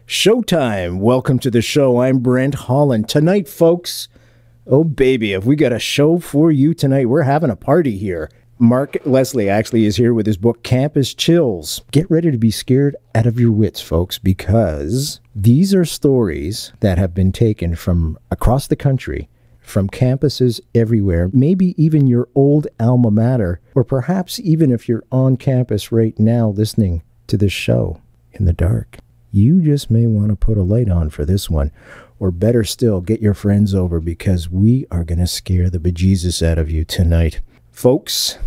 Showtime. Welcome to the show. I'm Brent Holland. Tonight, folks, oh baby, have we got a show for you tonight. We're having a party here. Mark Leslie actually is here with his book, Campus Chills. Get ready to be scared out of your wits, folks, because these are stories that have been taken from across the country, from campuses everywhere, maybe even your old alma mater, or perhaps even if you're on campus right now listening to this show in the dark. You just may want to put a light on for this one, or better still, get your friends over because we are going to scare the bejesus out of you tonight. Folks,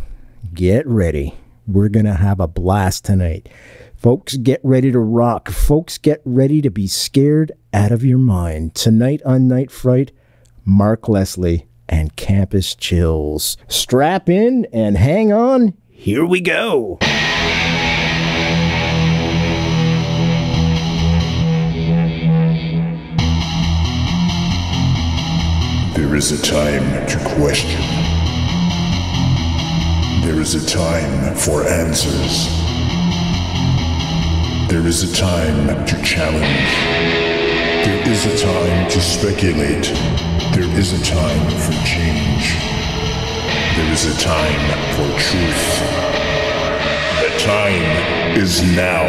get ready. We're going to have a blast tonight. Folks, get ready to rock. Folks, get ready to be scared out of your mind. Tonight on Night Fright, Mark Leslie and Campus Chills. Strap in and hang on. Here we go. There is a time to question. There is a time for answers. There is a time to challenge. There is a time to speculate. There is a time for change. There is a time for truth. The time is now.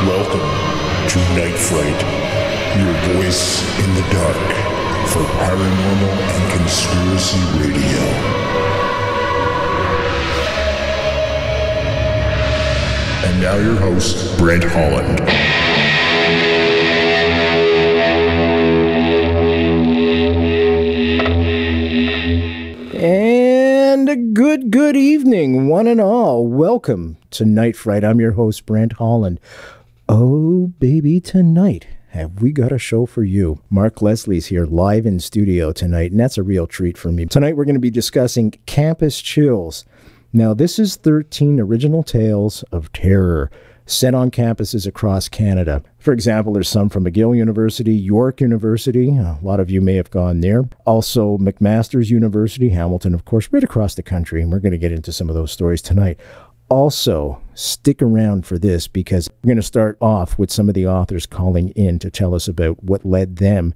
Welcome to Night Fright, your voice in the dark for paranormal and conspiracy radio. And now your host, Brent Holland. And a good evening, one and all. Welcome to Night Fright. I'm your host, Brent Holland. Oh, baby, tonight, have we got a show for you. Mark Leslie's here live in studio tonight, and that's a real treat for me. Tonight, we're going to be discussing Campus Chills. Now, this is 13 original tales of terror set on campuses across Canada. For example, there's some from McGill University, York University. A lot of you may have gone there. Also, McMaster's University, Hamilton, of course, right across the country, and we're going to get into some of those stories tonight. Also, stick around for this because we're going to start off with some of the authors calling in to tell us about what led them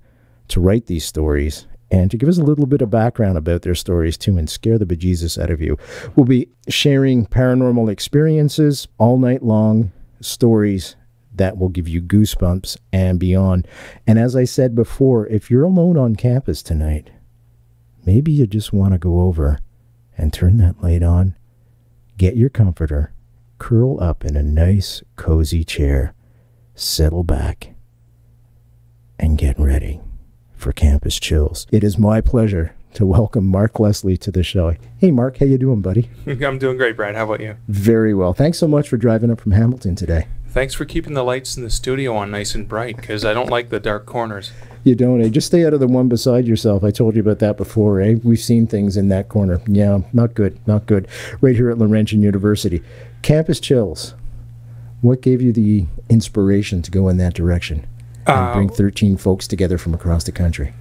to write these stories and to give us a little bit of background about their stories too and scare the bejesus out of you. We'll be sharing paranormal experiences all night long, stories that will give you goosebumps and beyond. And as I said before, if you're alone on campus tonight, maybe you just want to go over and turn that light on. Get your comforter, curl up in a nice, cozy chair, settle back, and get ready for Campus Chills. It is my pleasure to welcome Mark Leslie to the show. Hey, Mark, how you doing, buddy? I'm doing great, Brad. How about you? Very well. Thanks so much for driving up from Hamilton today. Thanks for keeping the lights in the studio on nice and bright, because I don't like the dark corners. You don't, eh? Just stay out of the one beside yourself. I told you about that before, eh? We've seen things in that corner. Yeah, not good, not good. Right here at Laurentian University. Campus Chills. What gave you the inspiration to go in that direction and bring 13 folks together from across the country?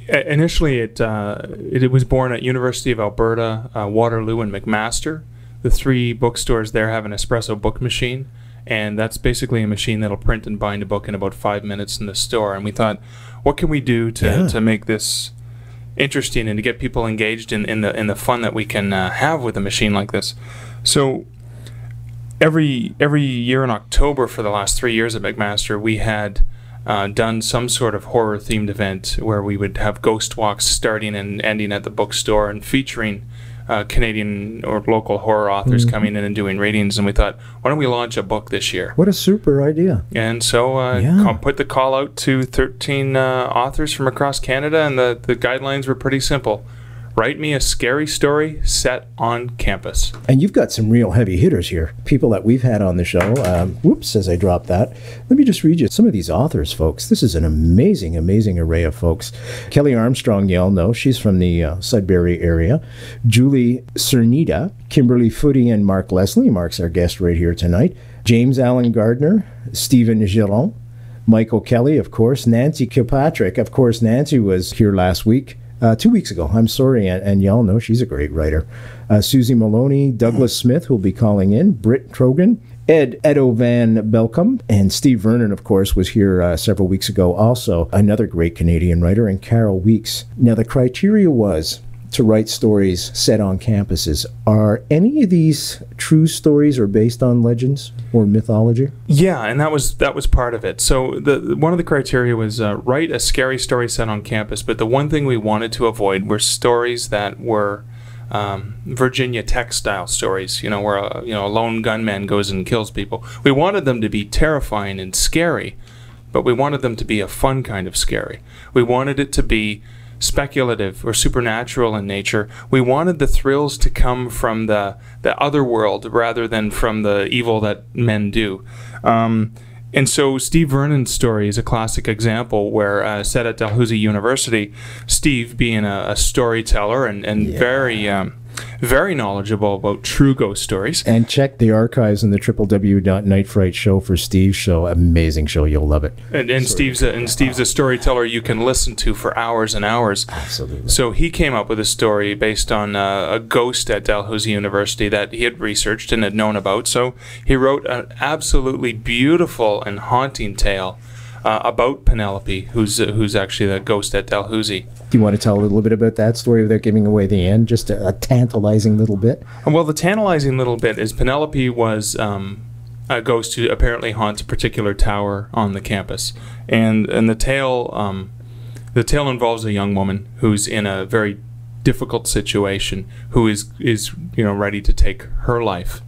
Initially, it was born at University of Alberta, Waterloo, and McMaster. The three bookstores there have an espresso book machine, and that's basically a machine that'll print and bind a book in about 5 minutes in the store. And we thought, what can we do to make this interesting and to get people engaged in the fun that we can have with a machine like this? So every year in October for the last 3 years at McMaster, we had done some sort of horror-themed event where we would have ghost walks starting and ending at the bookstore and featuring Canadian or local horror authors coming in and doing readings, and we thought, why don't we launch a book this year? What a super idea. And so put the call out to 13 authors from across Canada, and the guidelines were pretty simple. Write me a scary story set on campus. And you've got some real heavy hitters here. People that we've had on the show. Whoops, as I dropped that. Let me just read you some of these authors, folks. This is an amazing, amazing array of folks. Kelly Armstrong, you all know. She's from the Sudbury area. Julie Cernida, Kimberly Footy, and Mark Leslie. Mark's our guest right here tonight. James Allen Gardner, Stephen Giron, Michael Kelly, of course. Nancy Kilpatrick. Of course, Nancy was here last week. 2 weeks ago. I'm sorry, and y'all know she's a great writer. Susie Maloney, Douglas Smith will be calling in, Britt Trogan, Edo Van Belcom, and Steve Vernon, of course, was here several weeks ago also, another great Canadian writer, and Carol Weeks. Now, the criteria was to write stories set on campuses. Are any of these true stories or based on legends or mythology? Yeah, and that was part of it. So one of the criteria was write a scary story set on campus, but the one thing we wanted to avoid were stories that were Virginia Tech style stories, where a lone gunman goes and kills people. We wanted them to be terrifying and scary, but we wanted them to be a fun kind of scary. We wanted it to be speculative or supernatural in nature. We wanted the thrills to come from the other world rather than from the evil that men do. And so Steve Vernon's story is a classic example where, set at Dalhousie University, Steve, being a storyteller and very knowledgeable about true ghost stories. And check the archives in the www.nightfright show for Steve's show. Amazing show. You'll love it. And Steve's a storyteller you can listen to for hours and hours. Absolutely. So he came up with a story based on a ghost at Dalhousie University that he had researched and had known about. So he wrote an absolutely beautiful and haunting tale about Penelope, who's actually the ghost at Dalhousie. Do you want to tell a little bit about that story without giving away the end? Just a tantalizing little bit? Well, the tantalizing little bit is Penelope was a ghost who apparently haunts a particular tower on the campus. And the tale involves a young woman who's in a very difficult situation, who is ready to take her life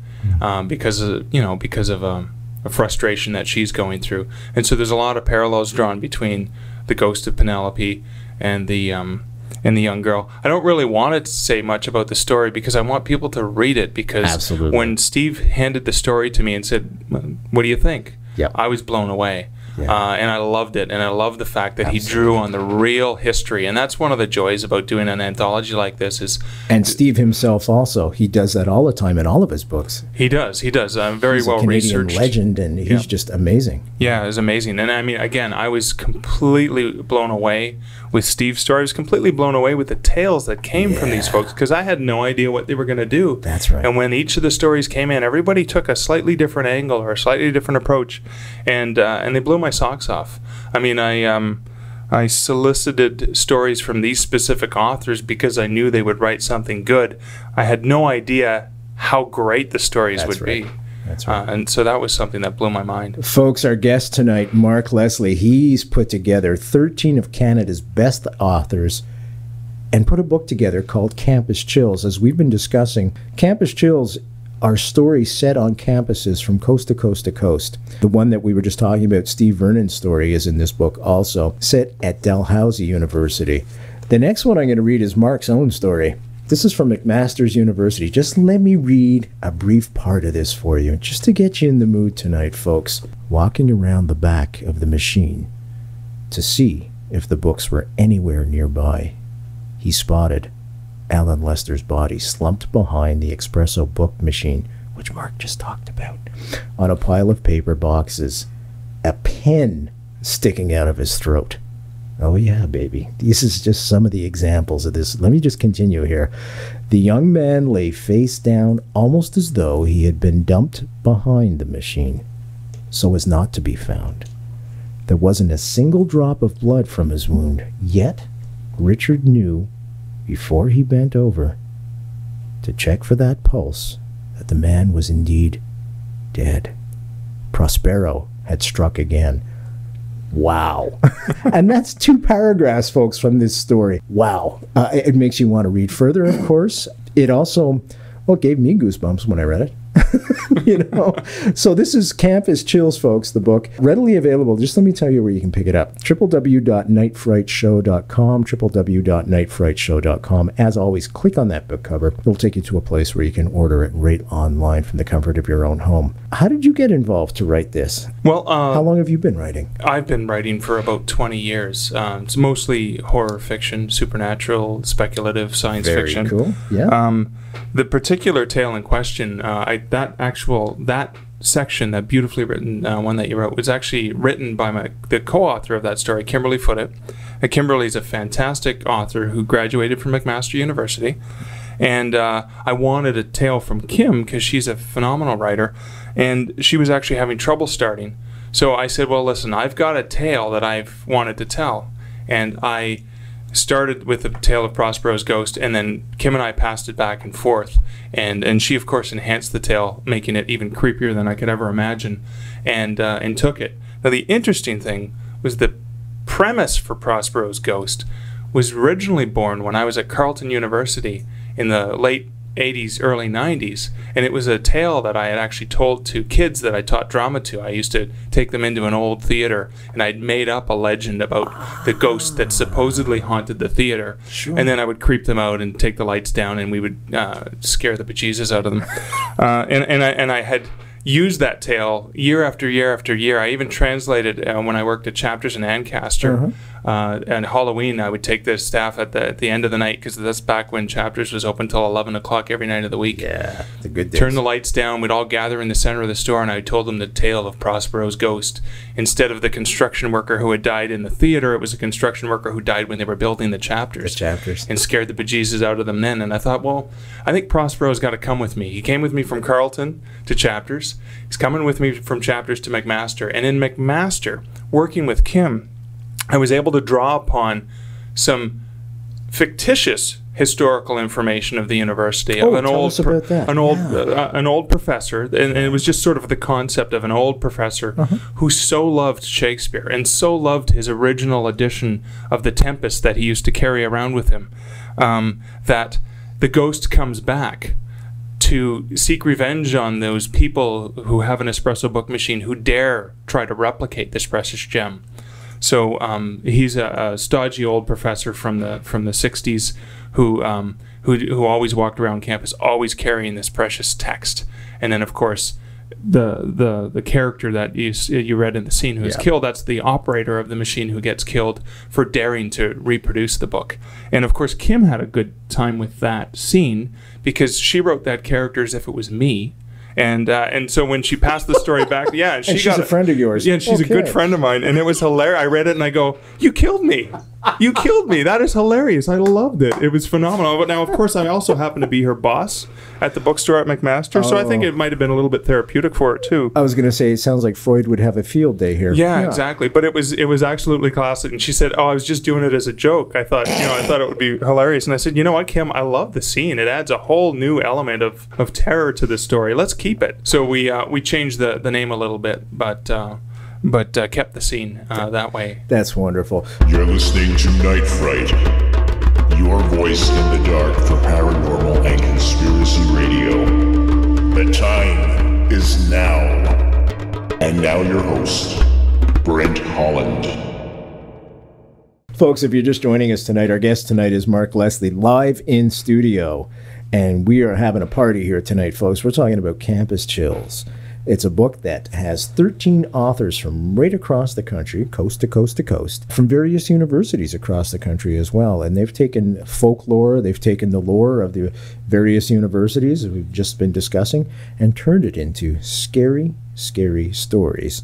because of a frustration that she's going through. And so there's a lot of parallels drawn between the ghost of Penelope and the young girl. I don't really want to say much about the story because I want people to read it, because Absolutely. When Steve handed the story to me and said, "What do you think?" Yep. I was blown away. Yeah. And I loved it, and I love the fact that Absolutely. he drew on the real history, and that's one of the joys about doing an anthology like this. And Steve himself also, he does that all the time in all of his books. He does. Very He's well a Canadian researched legend, and he's just amazing. Yeah, it was amazing. And I mean, again, I was completely blown away with Steve's story. I was completely blown away with the tales that came from these folks, because I had no idea what they were going to do. That's right. And when each of the stories came in, everybody took a slightly different angle or a slightly different approach, and they blew my socks off. I mean, I solicited stories from these specific authors because I knew they would write something good. I had no idea how great the stories would be. That's right. And so that was something that blew my mind. Folks, our guest tonight, Mark Leslie, he's put together 13 of Canada's best authors and put a book together called Campus Chills. As we've been discussing, Campus Chills are stories set on campuses from coast to coast to coast. The one that we were just talking about, Steve Vernon's story, is in this book also, set at Dalhousie University. The next one I'm going to read is Mark's own story. This is from McMaster's University. Just let me read a brief part of this for you, just to get you in the mood tonight, folks. Walking around the back of the machine to see if the books were anywhere nearby, he spotted Alan Lester's body slumped behind the espresso book machine, which Mark just talked about, on a pile of paper boxes, a pen sticking out of his throat. Oh yeah, baby. This is just some of the examples of this. Let me just continue here. The young man lay face down, almost as though he had been dumped behind the machine, so as not to be found. There wasn't a single drop of blood from his wound, yet Richard knew, before he bent over to check for that pulse, that the man was indeed dead. Prospero had struck again. Wow. And that's 2 paragraphs, folks, from this story. Wow. It makes you want to read further, of course. It also, well, it gave me goosebumps when I read it. So this is Campus Chills, folks, the book. Readily available. Just let me tell you where you can pick it up. www.nightfrightshow.com, www.nightfrightshow.com. As always, click on that book cover. It'll take you to a place where you can order it right online from the comfort of your own home. How did you get involved to write this? Well, how long have you been writing? I've been writing for about 20 years. It's mostly horror fiction, supernatural, speculative, science fiction. Very cool. Yeah. The particular tale in question, that section, that beautifully written one that you wrote, was actually written by the co-author of that story, Kimberly Foote, Kimberly's a fantastic author who graduated from McMaster University. And I wanted a tale from Kim because she's a phenomenal writer, and she was actually having trouble starting. So I said, well, listen, I've got a tale that I've wanted to tell. And I started with the tale of Prospero's ghost, and then Kim and I passed it back and forth. And she, of course, enhanced the tale, making it even creepier than I could ever imagine, and took it. Now, the interesting thing was the premise for Prospero's ghost was originally born when I was at Carleton University in the late 80s, early 90s, and it was a tale that I had actually told to kids that I taught drama to. I used to take them into an old theater, and I'd made up a legend about the ghost that supposedly haunted the theater. Sure. And then I would creep them out and take the lights down, and we would scare the bejesus out of them. And I had used that tale year after year after year. I even translated when I worked at Chapters in Ancaster. And Halloween, I would take the staff at the end of the night, because that's back when Chapters was open till 11 o'clock every night of the week. Yeah, the good days. Turn the lights down. We'd all gather in the center of the store, and I told them the tale of Prospero's ghost. Instead of the construction worker who had died in the theater, it was a construction worker who died when they were building the Chapters. The Chapters. And scared the bejesus out of them then. And I thought, well, I think Prospero's got to come with me. He came with me from Carleton to Chapters. He's coming with me from Chapters to McMaster. And in McMaster, working with Kim, I was able to draw upon some fictitious historical information of the university of an old professor, and it was just sort of the concept of an old professor who so loved Shakespeare and so loved his original edition of The Tempest that he used to carry around with him, that the ghost comes back to seek revenge on those people who have an espresso book machine who dare try to replicate this precious gem. So he's a stodgy old professor from the 60s who always walked around campus, always carrying this precious text. And then, of course, the character that you read in the scene who is killed, that's the operator of the machine who gets killed for daring to reproduce the book. And of course, Kim had a good time with that scene because she wrote that character as if it was me. And so when she passed the story back, and she's a friend of yours. Yeah, and she's a good friend of mine, and it was hilarious. I read it and I go, "You killed me! You killed me! That is hilarious! I loved it. It was phenomenal." But now, of course, I also happen to be her boss at the bookstore at McMaster, so I think it might have been a little bit therapeutic for it too. I was going to say, it sounds like Freud would have a field day here. Yeah, exactly. But it was absolutely classic. And she said, "Oh, I was just doing it as a joke. I thought it would be hilarious." And I said, "You know what, Kim? I love the scene. It adds a whole new element of terror to the story. Let's keep it." So we changed the name a little bit, but kept the scene that way. That's wonderful. You're listening to Night Fright, your voice in the dark for paranormal and conspiracy radio. The time is now. And now your host, Brent Holland. Folks, if you're just joining us tonight, our guest tonight is Mark Leslie, live in studio. And we are having a party here tonight, folks. We're talking about Campus Chills. It's a book that has 13 authors from right across the country, coast to coast to coast, from various universities across the country as well. And they've taken folklore, they've taken the lore of the various universities that we've just been discussing, and turned it into scary, scary stories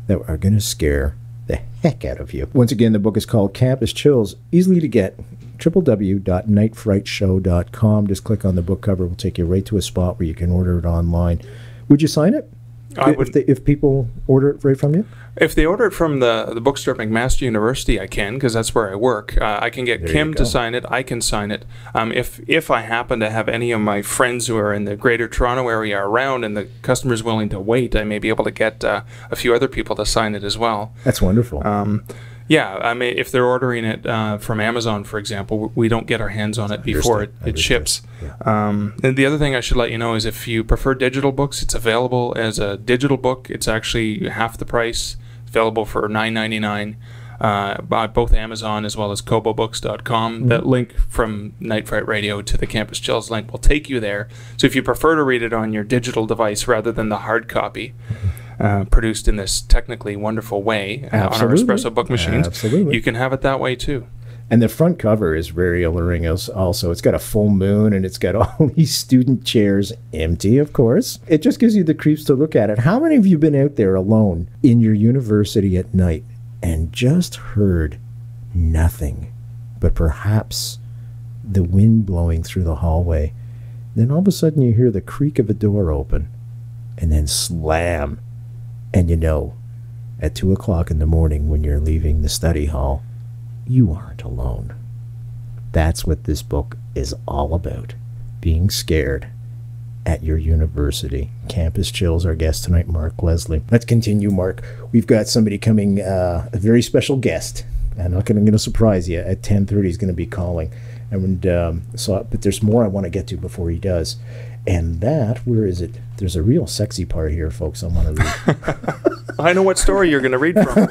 that are going to scare the heck out of you. Once again, the book is called Campus Chills, easily to get. www.nightfrightshow.com. Just click on the book cover. We'll take you right to a spot where you can order it online. Would you sign it? If people order it right from you? If they order it from the bookstore at McMaster University, I can, because that's where I work. I can get Kim to sign it. I can sign it. If I happen to have any of my friends who are in the Greater Toronto area around and the customer's willing to wait, I may be able to get a few other people to sign it as well. That's wonderful. Yeah, I mean, if they're ordering it from Amazon, for example, we don't get our hands on it before it ships. Yeah. And the other thing I should let you know is if you prefer digital books, it's available as a digital book. It's actually half the price. It's available for $9.99 by both Amazon as well as kobobooks.com. That link from Night Fright Radio to the Campus Chills link will take you there. So if you prefer to read it on your digital device rather than the hard copy, produced in this technically wonderful way on our espresso book machines, you can have it that way too. And the front cover is very alluring also. It's got a full moon and it's got all these student chairs, empty of course. It just gives you the creeps to look at it. How many of you have been out there alone in your university at night and just heard Nothing but perhaps the wind blowing through the hallway. Then all of a sudden you hear the creak of a door open and then slam. And you know, at 2 o'clock in the morning when you're leaving the study hall, you aren't alone. That's what this book is all about. Being scared at your university. Campus Chills, our guest tonight, Mark Leslie. Let's continue, Mark. We've got somebody coming, a very special guest. I'm going to surprise you. At 10:30 he's going to be calling. And but there's more I want to get to before he does. And that, where is it? There's a real sexy part here, folks. I want to read. I know what story you're going to read from.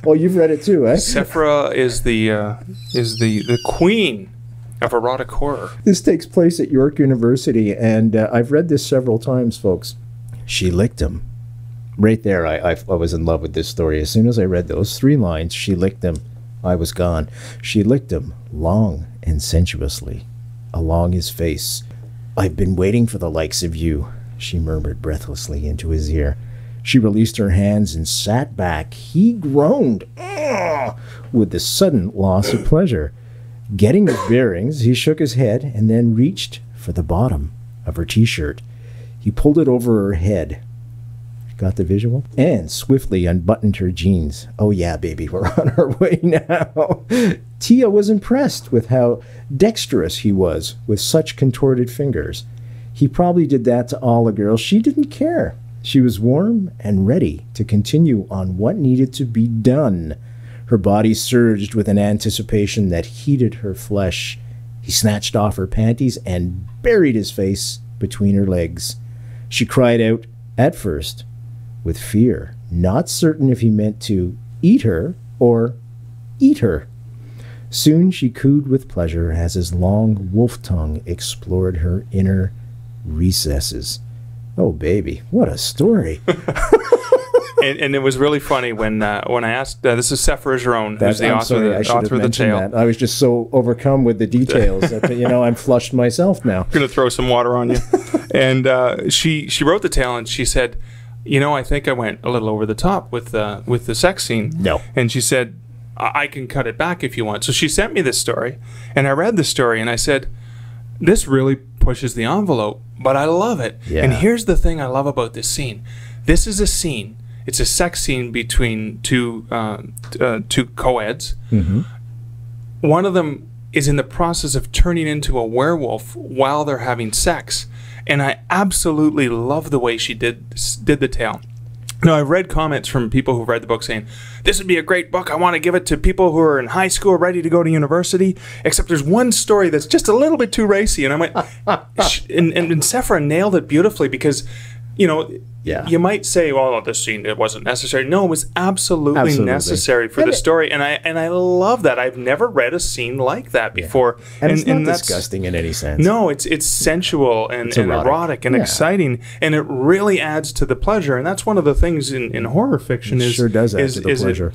Well, you've read it too, eh? Sephra is the queen of erotic horror. This takes place at York University, and I've read this several times, folks. She licked him. Right there, I was in love with this story. As soon as I read those 3 lines, she licked him, I was gone. She licked him long and sensuously along his face. I've been waiting for the likes of you, she murmured breathlessly into his ear. She released her hands and sat back. He groaned with the sudden loss of pleasure. Getting his bearings, he shook his head and then reached for the bottom of her t-shirt. He pulled it over her head. Got the visual? And swiftly unbuttoned her jeans. Oh yeah, baby, we're on our way now. Tia was impressed with how dexterous he was with such contorted fingers. He probably did that to all the girls. She didn't care. She was warm and ready to continue on what needed to be done. Her body surged with an anticipation that heated her flesh. He snatched off her panties and buried his face between her legs. She cried out, at first, with fear, not certain if he meant to eat her or eat her. Soon she cooed with pleasure as his long wolf tongue explored her inner recesses. Oh, baby, what a story. And it was really funny when I asked, this is Sephra Jerome, who's the author of the tale. That. I was just so overcome with the details that, I'm flushed myself now. I'm going to throw some water on you. And she wrote the tale, and she said, I think I went a little over the top with the sex scene. No. And she said, I can cut it back if you want. So she sent me this story, and I read the story, and I said, this really pushes the envelope, but I love it. Yeah. And here's the thing I love about this scene. This is a scene. It's a sex scene between two co-eds. Mm-hmm. One of them is in the process of turning into a werewolf while they're having sex. And I absolutely love the way she did the tale. Now, I've read comments from people who've read the book saying, this would be a great book. I want to give it to people who are in high school ready to go to university, except there's one story that's just a little bit too racy. And I went, and Sephra nailed it beautifully because, you might say, well, this scene, it wasn't necessary. No, it was absolutely necessary for the story. And I love that. I've never read a scene like that before. And it's not disgusting in any sense. No, it's sensual and erotic and exciting. And it really adds to the pleasure. And that's one of the things in horror fiction it sure does add to the pleasure.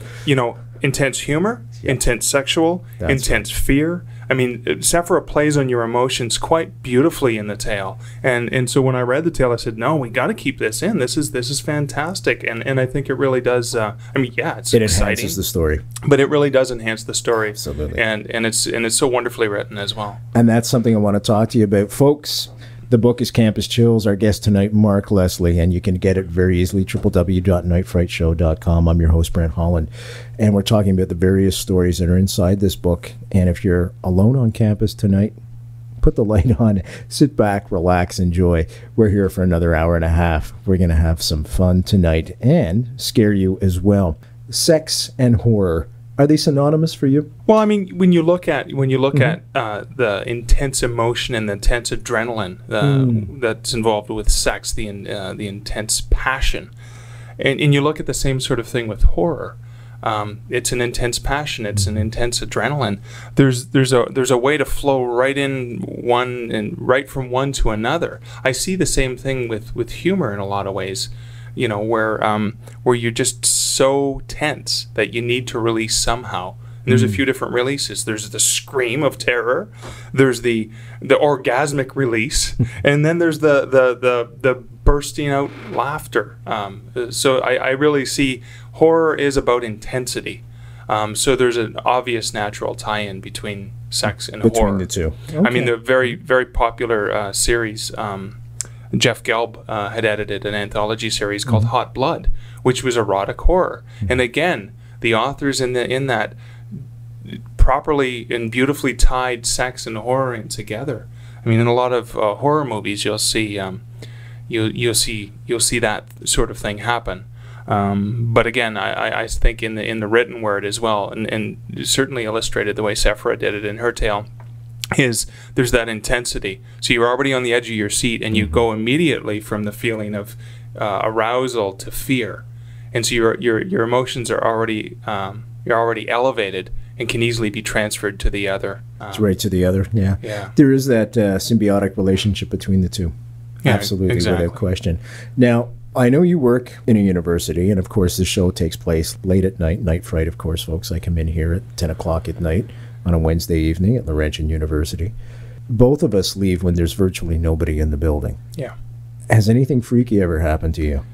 Intense humor, intense sexual, intense fear. I mean, Sephra plays on your emotions quite beautifully in the tale, and so when I read the tale, I said, "No, we got to keep this in. This is fantastic," and I think it really does. It's exciting. Enhances the story, but it really does enhance the story. Absolutely, and it's so wonderfully written as well. And that's something I want to talk to you about, folks. The book is Campus Chills. Our guest tonight, Mark Leslie, and you can get it very easily, www.nightfrightshow.com. I'm your host, Brent Holland, and we're talking about the various stories that are inside this book. And if you're alone on campus tonight, put the light on, sit back, relax, enjoy. We're here for another hour and a half. We're going to have some fun tonight and scare you as well. Sex and horror. Are they synonymous for you? Well, I mean, when you look at the intense emotion and the intense adrenaline that's involved with sex, the intense passion, and you look at the same sort of thing with horror, it's an intense passion, it's an intense adrenaline. There's a way to flow right in one and right from one to another. I see the same thing with humor in a lot of ways. Where you're just so tense that you need to release somehow. And there's a few different releases. There's the scream of terror, there's the orgasmic release, and then there's the bursting out laughter. So I really see horror is about intensity. So there's an obvious natural tie-in between sex and horror. Between the two. Okay. I mean, the very, very popular series, Jeff Gelb had edited an anthology series called Hot Blood, which was erotic horror. And again, the authors in that properly and beautifully tied sex and horror in together. I mean, in a lot of horror movies, you'll see that sort of thing happen. But again, I think in the written word as well, and certainly illustrated the way Sephora did it in her tale, is there's that intensity. So you're already on the edge of your seat, and you go immediately from the feeling of arousal to fear, and so your emotions are already you're already elevated and can easily be transferred to the other. It's right to the other. Yeah. Yeah. There is that symbiotic relationship between the two. Yeah, absolutely, exactly. without question. Now, I know you work in a university, and of course the show takes place late at night. Night Fright, of course, folks. I come in here at 10 o'clock at night on a Wednesday evening at Laurentian University. Both of us leave when there's virtually nobody in the building. Yeah. Has anything freaky ever happened to you?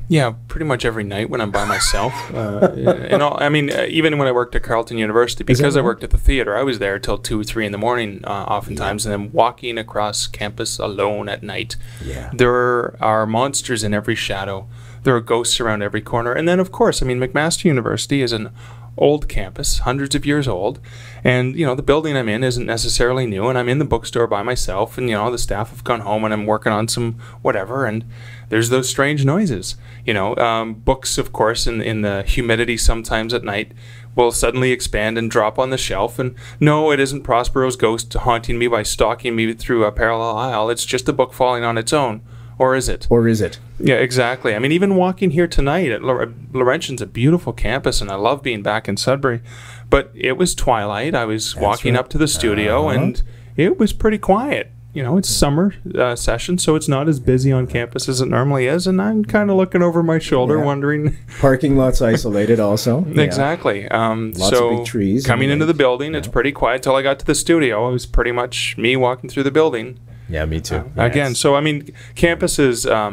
Yeah, pretty much every night when I'm by myself. Even when I worked at Carleton University, because I worked at the theater, I was there till 2 or 3 in the morning oftentimes, and then walking across campus alone at night. Yeah. There are monsters in every shadow. There are ghosts around every corner. And then, of course, I mean, McMaster University is an old campus, hundreds of years old, and the building I'm in isn't necessarily new, and I'm in the bookstore by myself, and the staff have gone home, and I'm working on some whatever, and there's those strange noises. Books, of course, in the humidity sometimes at night will suddenly expand and drop on the shelf, and no, it isn't Prospero's ghost haunting me by stalking me through a parallel aisle. It's just a book falling on its own. Or is it? Or is it? Yeah, exactly. I mean, even walking here tonight at Laurentian's a beautiful campus, and I love being back in Sudbury. But it was twilight. I was walking up to the studio, and it was pretty quiet. It's summer session, so it's not as busy on campus as it normally is, and I'm kind of looking over my shoulder, wondering. Parking lot's isolated also. Exactly. Lots of big trees. Coming into the building, it's pretty quiet till I got to the studio. It was pretty much me walking through the building. Yeah, me too. Again, so I mean, campus is, I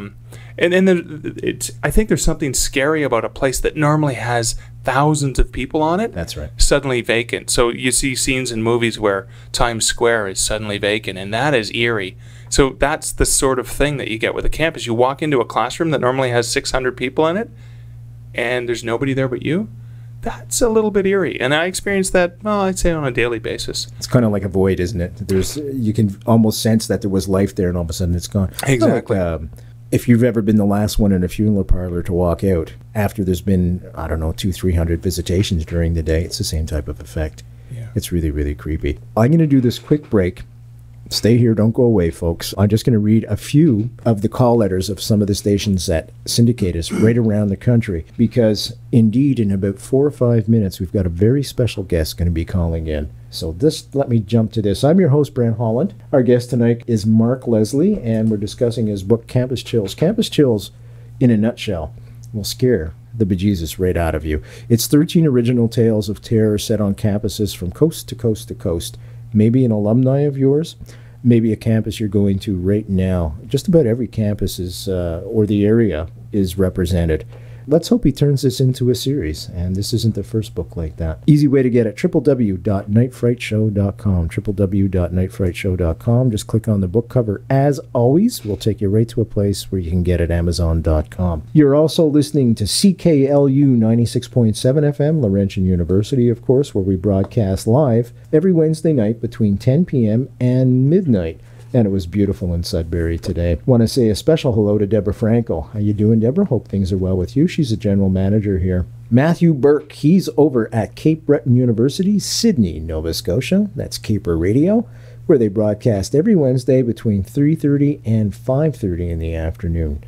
think there's something scary about a place that normally has thousands of people on it. That's right. Suddenly vacant. So you see scenes in movies where Times Square is suddenly vacant, and that is eerie. So that's the sort of thing that you get with a campus. You walk into a classroom that normally has 600 people in it, and there's nobody there but you. That's a little bit eerie, and I experienced that, I'd say on a daily basis. It's kind of like a void, isn't it? You can almost sense that there was life there, and all of a sudden it's gone. Exactly. If you've ever been the last one in a funeral parlor to walk out after there's been, 200-300 visitations during the day, it's the same type of effect. Yeah. It's really, really creepy. I'm going to do this quick break. Stay here, don't go away, folks. I'm just going to read a few of the call letters of some of the stations that syndicate us right around the country, because indeed in about 4 or 5 minutes we've got a very special guest going to be calling in. So let me jump to this. I'm your host, Brent Holland. Our guest tonight is Mark Leslie, and we're discussing his book, Campus Chills. Campus Chills, in a nutshell, will scare the bejesus right out of you. It's 13 original tales of terror set on campuses from coast to coast to coast. Maybe an alumni of yours, maybe a campus you're going to right now. Just about every campus is, or the area is represented. Let's hope he turns this into a series, and this isn't the first book like that. Easy way to get it, www.nightfrightshow.com, www.nightfrightshow.com. Just click on the book cover. As always, we'll take you right to a place where you can get it, amazon.com. You're also listening to CKLU 96.7 FM, Laurentian University, of course, where we broadcast live every Wednesday night between 10 p.m. and midnight. And it was beautiful in Sudbury today. Want to say a special hello to Deborah Frankel. How you doing, Deborah? Hope things are well with you. She's a general manager here. Matthew Burke, he's over at Cape Breton University, Sydney, Nova Scotia. That's Caper Radio, where they broadcast every Wednesday between 3:30 and 5:30 in the afternoon.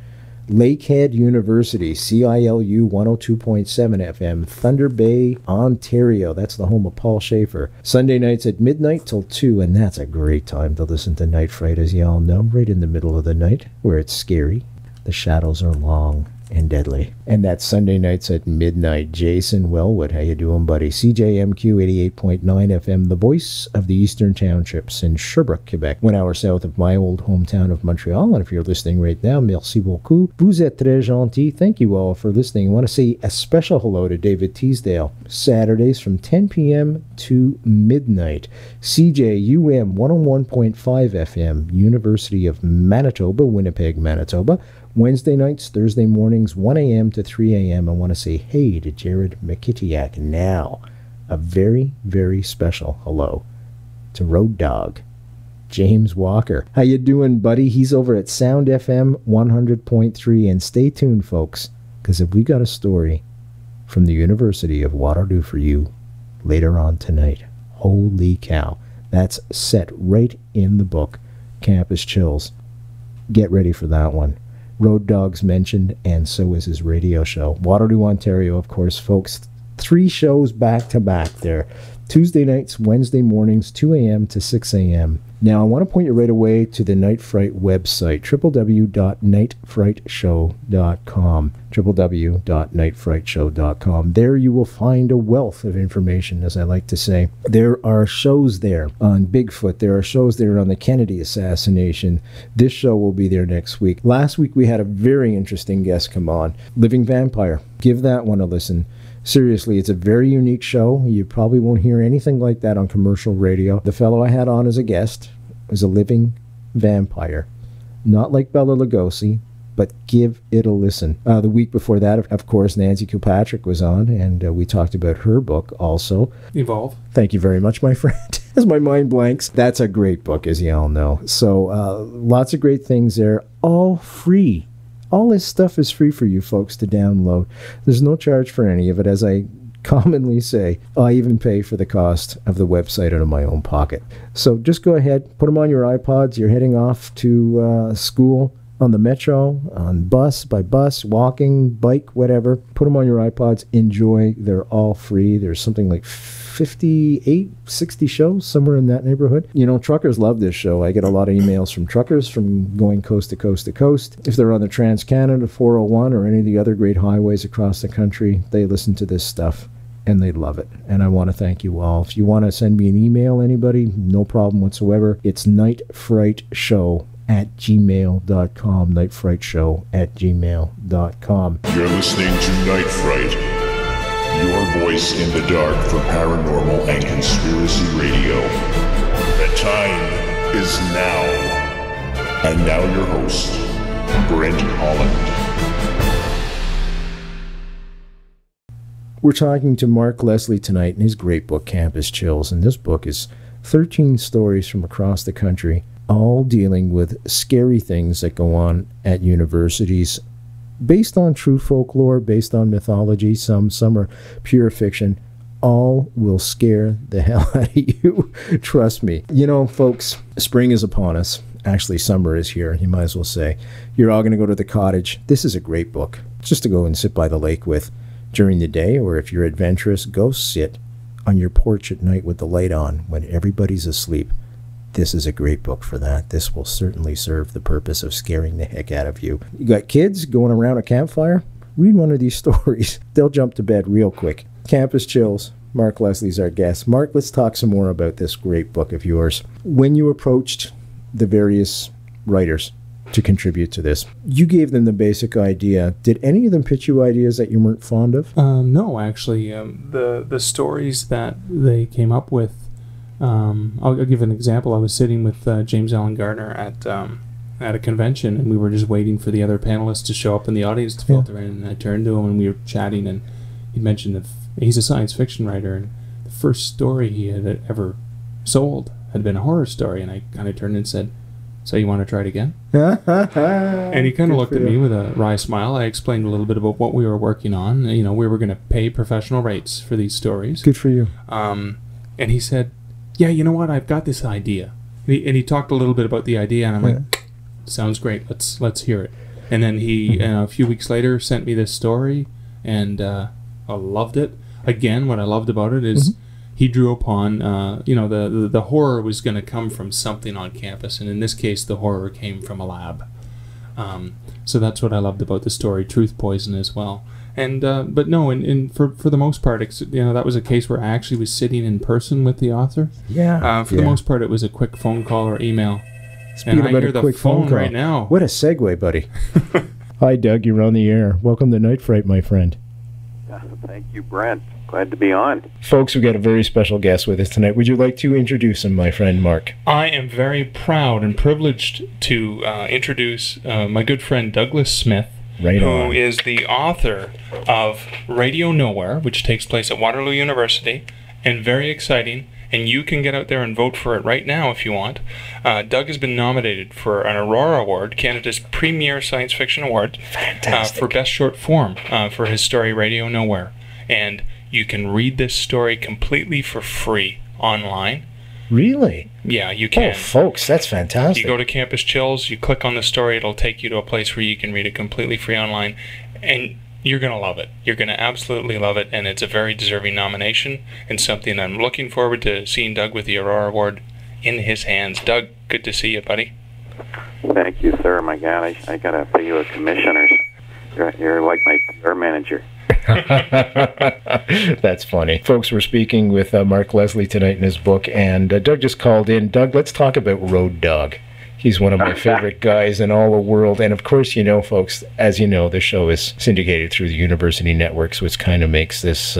Lakehead University, CILU 102.7 FM, Thunder Bay, Ontario. That's the home of Paul Schaefer. Sunday nights at midnight till 2, and that's a great time to listen to Night Fright, as you all know, right in the middle of the night, where it's scary. The shadows are long, and deadly. And that's Sunday nights at midnight. Jason Wellwood, how you doing, buddy? CJMQ 88.9 FM, the voice of the Eastern Townships in Sherbrooke, Quebec, 1 hour south of my old hometown of Montreal. And if you're listening right now, merci beaucoup. Vous êtes très gentil. Thank you all for listening. I want to say a special hello to David Teasdale. Saturdays from 10 p.m. to midnight. CJUM 101.5 FM, University of Manitoba, Winnipeg, Manitoba. Wednesday nights, Thursday mornings, 1 a.m. to 3 a.m. I want to say hey to Jared McKittiak now. A very, very special hello to Road Dog, James Walker. How you doing, buddy? He's over at Sound FM 100.3. And stay tuned, folks, because if we got a story from the University of Waterloo for you later on tonight, holy cow, that's set right in the book, Campus Chills. Get ready for that one. Road Dogg's mentioned, and so is his radio show. Waterloo, Ontario, of course, folks. 3 shows back to back there. Tuesday nights, Wednesday mornings, 2 a.m. to 6 a.m. Now, I want to point you right away to the Night Fright website, www.nightfrightshow.com, www.nightfrightshow.com. There you will find a wealth of information, as I like to say. There are shows there on Bigfoot. There are shows there on the Kennedy assassination. This show will be there next week. Last week, we had a very interesting guest come on, Living Vampire. Give that one a listen. Seriously, it's a very unique show. You probably won't hear anything like that on commercial radio. The fellow I had on as a guest was a living vampire. Not like Bela Lugosi, but give it a listen. The week before that, of course, Nancy Kilpatrick was on, and we talked about her book also. Evolve. Thank you very much, my friend. As my mind blanks. That's a great book, as you all know. So lots of great things there, all free. All this stuff is free for you folks to download. There's no charge for any of it, as I commonly say. I even pay for the cost of the website out of my own pocket. So just go ahead, put them on your iPods. You're heading off to school on the metro, on bus, by bus, walking, bike, whatever. Put them on your iPods. Enjoy. They're all free. There's something like 58, 60 shows, somewhere in that neighborhood. You know, truckers love this show. I get a lot of emails from truckers from going coast to coast to coast. If they're on the Trans-Canada 401 or any of the other great highways across the country, they listen to this stuff and they love it. And I want to thank you all. If you want to send me an email, anybody, no problem whatsoever. It's nightfrightshow@gmail.com, nightfrightshow@gmail.com. You're listening to Night Fright, your voice in the dark for paranormal and conspiracy radio. The time is now. And now your host, Brent Holland. We're talking to Mark Leslie tonight in his great book, Campus Chills. And this book is 13 stories from across the country, all dealing with scary things that go on at universities, based on true folklore, based on mythology. Some are pure fiction. All will scare the hell out of you. Trust me. You know, folks, spring is upon us. Actually, summer is here, you might as well say. You're all going to go to the cottage. This is a great book just to go and sit by the lake with during the day, or if you're adventurous, go sit on your porch at night with the light on when everybody's asleep. This is a great book for that. This will certainly serve the purpose of scaring the heck out of you. You got kids going around a campfire? Read one of these stories. They'll jump to bed real quick. Campus Chills. Mark Leslie's our guest. Mark, let's talk some more about this great book of yours. When you approached the various writers to contribute to this, you gave them the basic idea. Did any of them pitch you ideas that you weren't fond of? No, actually. The stories that they came up with, I'll give an example. I was sitting with James Allen Gardner at a convention, and we were just waiting for the other panelists to show up in the audience to filter in, and I turned to him and we were chatting, and he mentioned that he's a science fiction writer, and the first story he had ever sold had been a horror story, and I kind of turned and said, "So you want to try it again?" And he kind of looked at me with a wry smile. I explained a little bit about what we were working on. You know, we were going to pay professional rates for these stories. Good for you. And he said, "Yeah, you know what? I've got this idea." And he talked a little bit about the idea, and I'm like, "Sounds great. Let's hear it." And then he, a few weeks later, sent me this story, and I loved it. Again, what I loved about it is he drew upon, the horror was going to come from something on campus, and in this case, the horror came from a lab. So that's what I loved about the story, Truth Poison, as well. And but no, for the most part, that was a case where I actually was sitting in person with the author. Yeah. For the most part, it was a quick phone call or email. Speaking and I about hear a the quick phone call right now. What a segue, buddy. Hi, Doug. You're on the air. Welcome to Night Fright, my friend. Thank you, Brent. Glad to be on. Folks, we've got a very special guest with us tonight. Would you like to introduce him, my friend Mark? I am very proud and privileged to introduce my good friend Douglas Smith, who is the author of Radio Nowhere, which takes place at Waterloo University, and very exciting. And you can get out there and vote for it right now if you want. Doug has been nominated for an Aurora Award, Canada's premier science fiction award, for Best Short Form for his story Radio Nowhere. And you can read this story completely for free online. Really? Yeah, you can. Oh, folks, that's fantastic. You go to Campus Chills, you click on the story, it'll take you to a place where you can read it completely free online. And you're going to love it. You're going to absolutely love it, and it's a very deserving nomination and something I'm looking forward to seeing Doug with the Aurora Award in his hands. Doug, good to see you, buddy. Thank you, sir. My God, I got to pay you a commission or something. You're like my PR manager. That's funny. Folks, we're speaking with Mark Leslie tonight in his book, and Doug just called in. Doug, let's talk about Road Dog. He's one of my favorite guys in all the world. And of course, folks, as you know, the show is syndicated through the university networks, which kind of makes this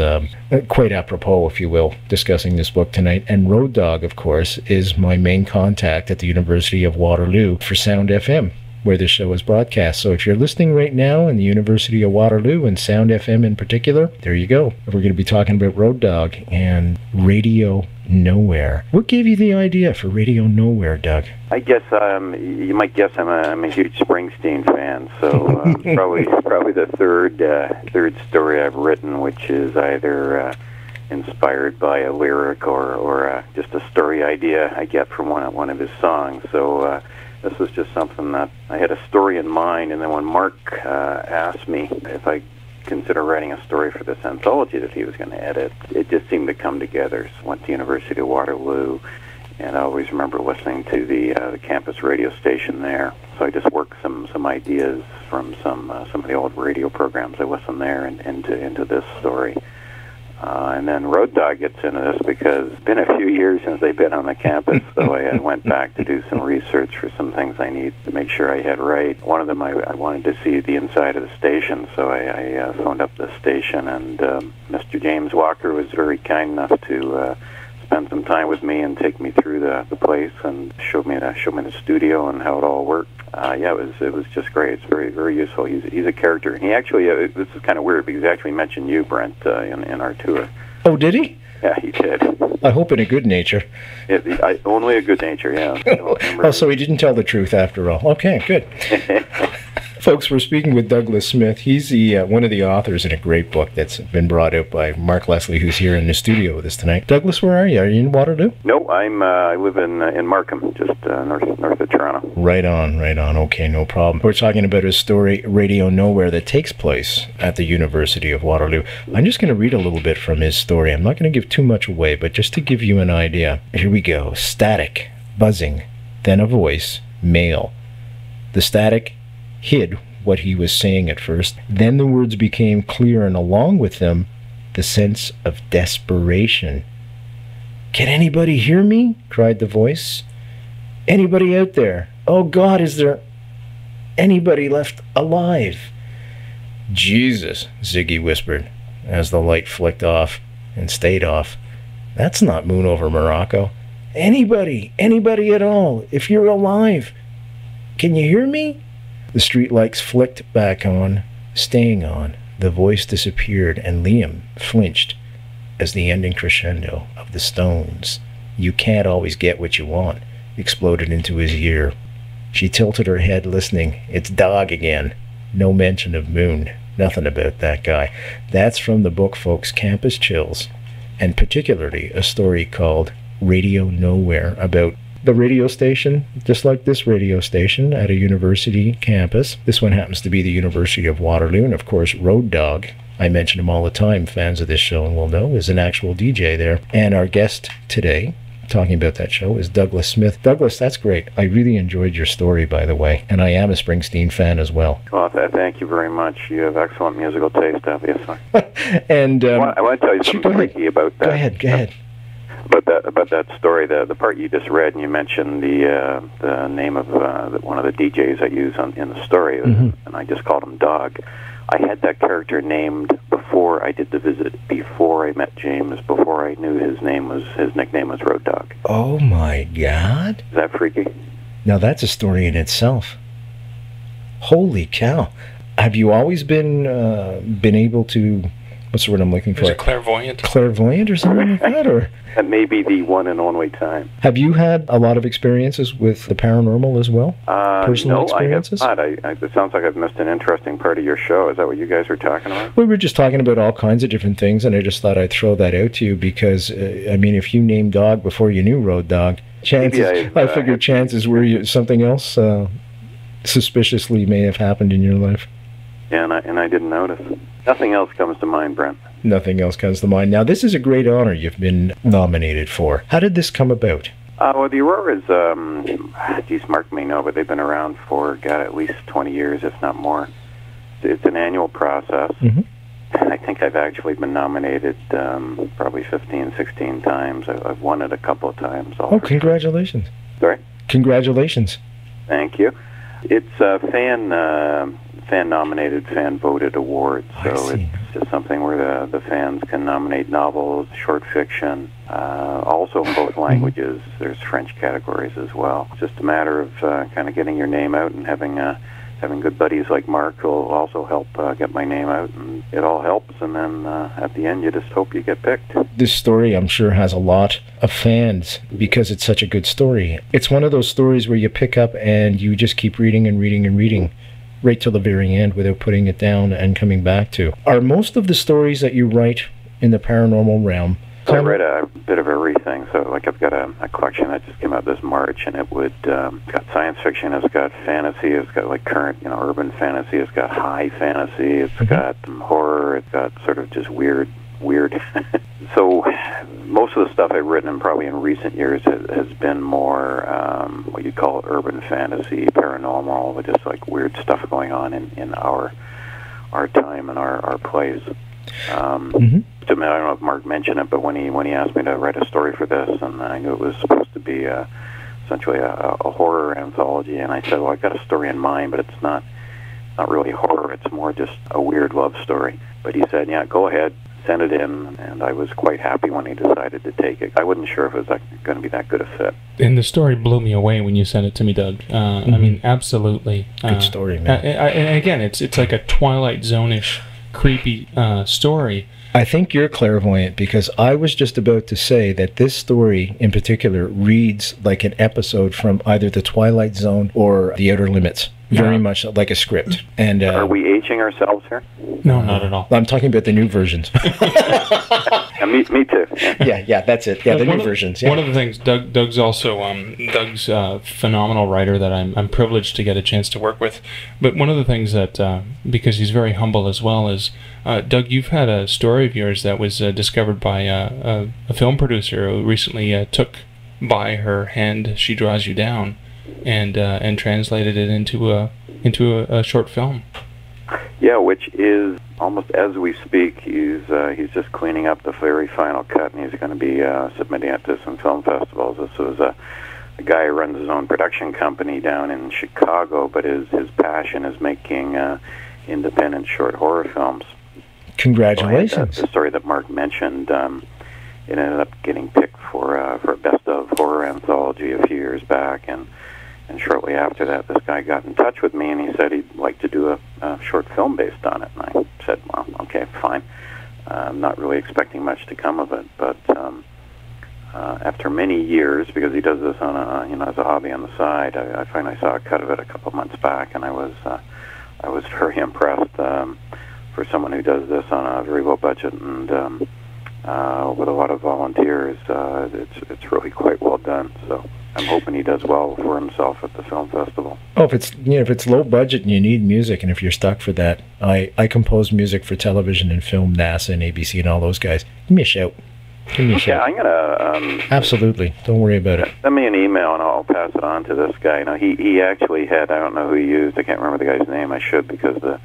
quite apropos, if you will, discussing this book tonight. And Road Dog, of course, is my main contact at the University of Waterloo for Sound FM, where this show is broadcast. So if you're listening right now in the University of Waterloo and Sound FM in particular, there you go. We're going to be talking about Road Dog and Radio Nowhere. What gave you the idea for Radio Nowhere, Doug? I guess you might guess I'm a huge Springsteen fan. So probably the third story I've written, which is either inspired by a lyric or just a story idea I get from one of his songs. So this was just something that I had a story in mind, and then when Mark asked me if I consider writing a story for this anthology that he was going to edit, it just seemed to come together. So I went to University of Waterloo, and I always remember listening to the campus radio station there. So I just worked some ideas from some of the old radio programs I listened there and into this story. And then Road Dog gets into this because it's been a few years since they've been on the campus, so I went back to do some research for some things I need to make sure I had right. One of them, I wanted to see the inside of the station, so I phoned up the station, and Mr. James Walker was very kind enough to spend some time with me and take me through the place and show me the studio and how it all worked. It was just great. It's very, very useful. He's a character. And he actually, this is kind of weird because he actually mentioned you, Brent, in our tour. Oh, did he? Yeah, he did. I hope in a good nature. Only a good nature, yeah. So he didn't tell the truth after all. Okay, good. Folks, we're speaking with Douglas Smith. He's one of the authors in a great book that's been brought out by Mark Leslie, who's here in the studio with us tonight. Douglas, where are you? Are you in Waterloo? No, I live in Markham, just north of Toronto. Right on. Okay, no problem. We're talking about his story, Radio Nowhere, that takes place at the University of Waterloo. I'm just going to read a little bit from his story. I'm not going to give too much away, but just to give you an idea. Here we go. Static, buzzing, then a voice, male. The static hid what he was saying at first. Then the words became clear, and along with them, the sense of desperation. "Can anybody hear me?" cried the voice. "Anybody out there? Oh God, is there anybody left alive?" "Jesus," Ziggy whispered, as the light flicked off and stayed off. "That's not Moon over Morocco. Anybody at all, if you're alive. Can you hear me?" The streetlights flicked back on, staying on. The voice disappeared, and Liam flinched as the ending crescendo of the Stones, "You Can't Always Get What You Want," exploded into his ear. She tilted her head, listening. It's Dog again. No mention of Moon. Nothing about that guy. That's from the book, folks, Campus Chills, and particularly a story called Radio Nowhere, about the radio station, just like this radio station at a university campus. This one happens to be the University of Waterloo, and of course Road Dog, I mention him all the time, fans of this show and will know, is an actual DJ there. And our guest today talking about that show is Douglas Smith. Douglas, that's great. I really enjoyed your story, by the way, and I am a Springsteen fan as well. Well, thank you very much. You have excellent musical taste, obviously. And I want to tell you something freaky about that. Go ahead. About that story, the part you just read, and you mentioned the name of one of the DJs I use in the story, and I just called him Dog. I had that character named before I did the visit, before I met James, before I knew his nickname was Road Dog. Oh my God! Is that freaky? Now that's a story in itself. Holy cow! Have you always been able to? What's the word I'm looking for? Is it clairvoyant? Clairvoyant or something like that, or? That may be the one and only time. Have you had a lot of experiences with the paranormal as well? Personal experiences? No, I have not. It sounds like I've missed an interesting part of your show. Is that what you guys are talking about? We were just talking about all kinds of different things, and I just thought I'd throw that out to you because, I mean, if you named Dog before you knew Road Dog, I figured chances were something else suspiciously may have happened in your life. Yeah, and I didn't notice. Nothing else comes to mind, Brent. Nothing else comes to mind. Now, this is a great honor you've been nominated for. How did this come about? Well, the Auroras, Mark may know, but they've been around for, at least 20 years, if not more. It's an annual process. I think I've actually been nominated probably 15, 16 times. I've won it a couple of times. Oh, congratulations. Sorry? Congratulations. Thank you. It's a fan-nominated, fan-voted award, so it's just something where the fans can nominate novels, short fiction, also in both languages. There's French categories as well. It's just a matter of kind of getting your name out and having good buddies like Mark who will also help get my name out, and it all helps, and then at the end you just hope you get picked. This story, I'm sure, has a lot of fans because it's such a good story. It's one of those stories where you pick up and you just keep reading and reading and reading right till the very end without putting it down and coming back to. Are most of the stories that you write in the paranormal realm? I write a bit of everything. So, like, I've got a collection that just came out this March, and it would it's got science fiction, it's got fantasy, it's got like current, urban fantasy, it's got high fantasy, it's got horror, it's got sort of just weird. So, most of the stuff I've written, probably in recent years, has been more what you'd call urban fantasy, paranormal, with just like weird stuff going on in our time and our place. I don't know if Mark mentioned it, but when he asked me to write a story for this, and I knew it was supposed to be essentially a horror anthology, and I said, well, I've got a story in mind, but it's not really horror, it's more just a weird love story. But he said, yeah, go ahead, send it in, and I was quite happy when he decided to take it. I wasn't sure if it was going to be that good a fit. And the story blew me away when you sent it to me, Doug. I mean, absolutely. Good story, man. And again, it's like a Twilight Zone-ish, creepy story. I think you're clairvoyant because I was just about to say that this story in particular reads like an episode from either The Twilight Zone or The Outer Limits. Very much like a script. And are we aging ourselves here? No, not at all. I'm talking about the new versions. Me too. Yeah, that's it. Yeah, the new versions. Yeah. One of the things, Doug's also Doug's phenomenal writer that I'm privileged to get a chance to work with. But one of the things that, because he's very humble as well, is Doug, you've had a story of yours that was discovered by a film producer who recently took by her hand, She Draws You Down, and translated it into a short film. Yeah, which is almost as we speak. He's just cleaning up the very final cut, and he's going to be submitting it to some film festivals. This was a guy who runs his own production company down in Chicago, but his passion is making independent short horror films. Congratulations! So the story that Mark mentioned, it ended up getting picked for a best of horror anthology a few years back, and shortly after that, this guy got in touch with me, and he said he'd like to do a short film based on it. And I said, well, okay, fine. I'm not really expecting much to come of it, but after many years, because he does this on as a hobby on the side, I finally saw a cut of it a couple months back, and I was very impressed for someone who does this on a very low budget and with a lot of volunteers. It's really quite well done. So I'm hoping he does well for himself at the film festival. Oh, if it's low budget and you need music, and if you're stuck for that, I compose music for television and film, NASA and ABC and all those guys. Give me a shout. Give me a Okay, shout. I'm gonna Absolutely. Don't worry about it. send me an email and I'll pass it on to this guy. Now he actually had, I don't know who he used. I can't remember the guy's name. I should, because the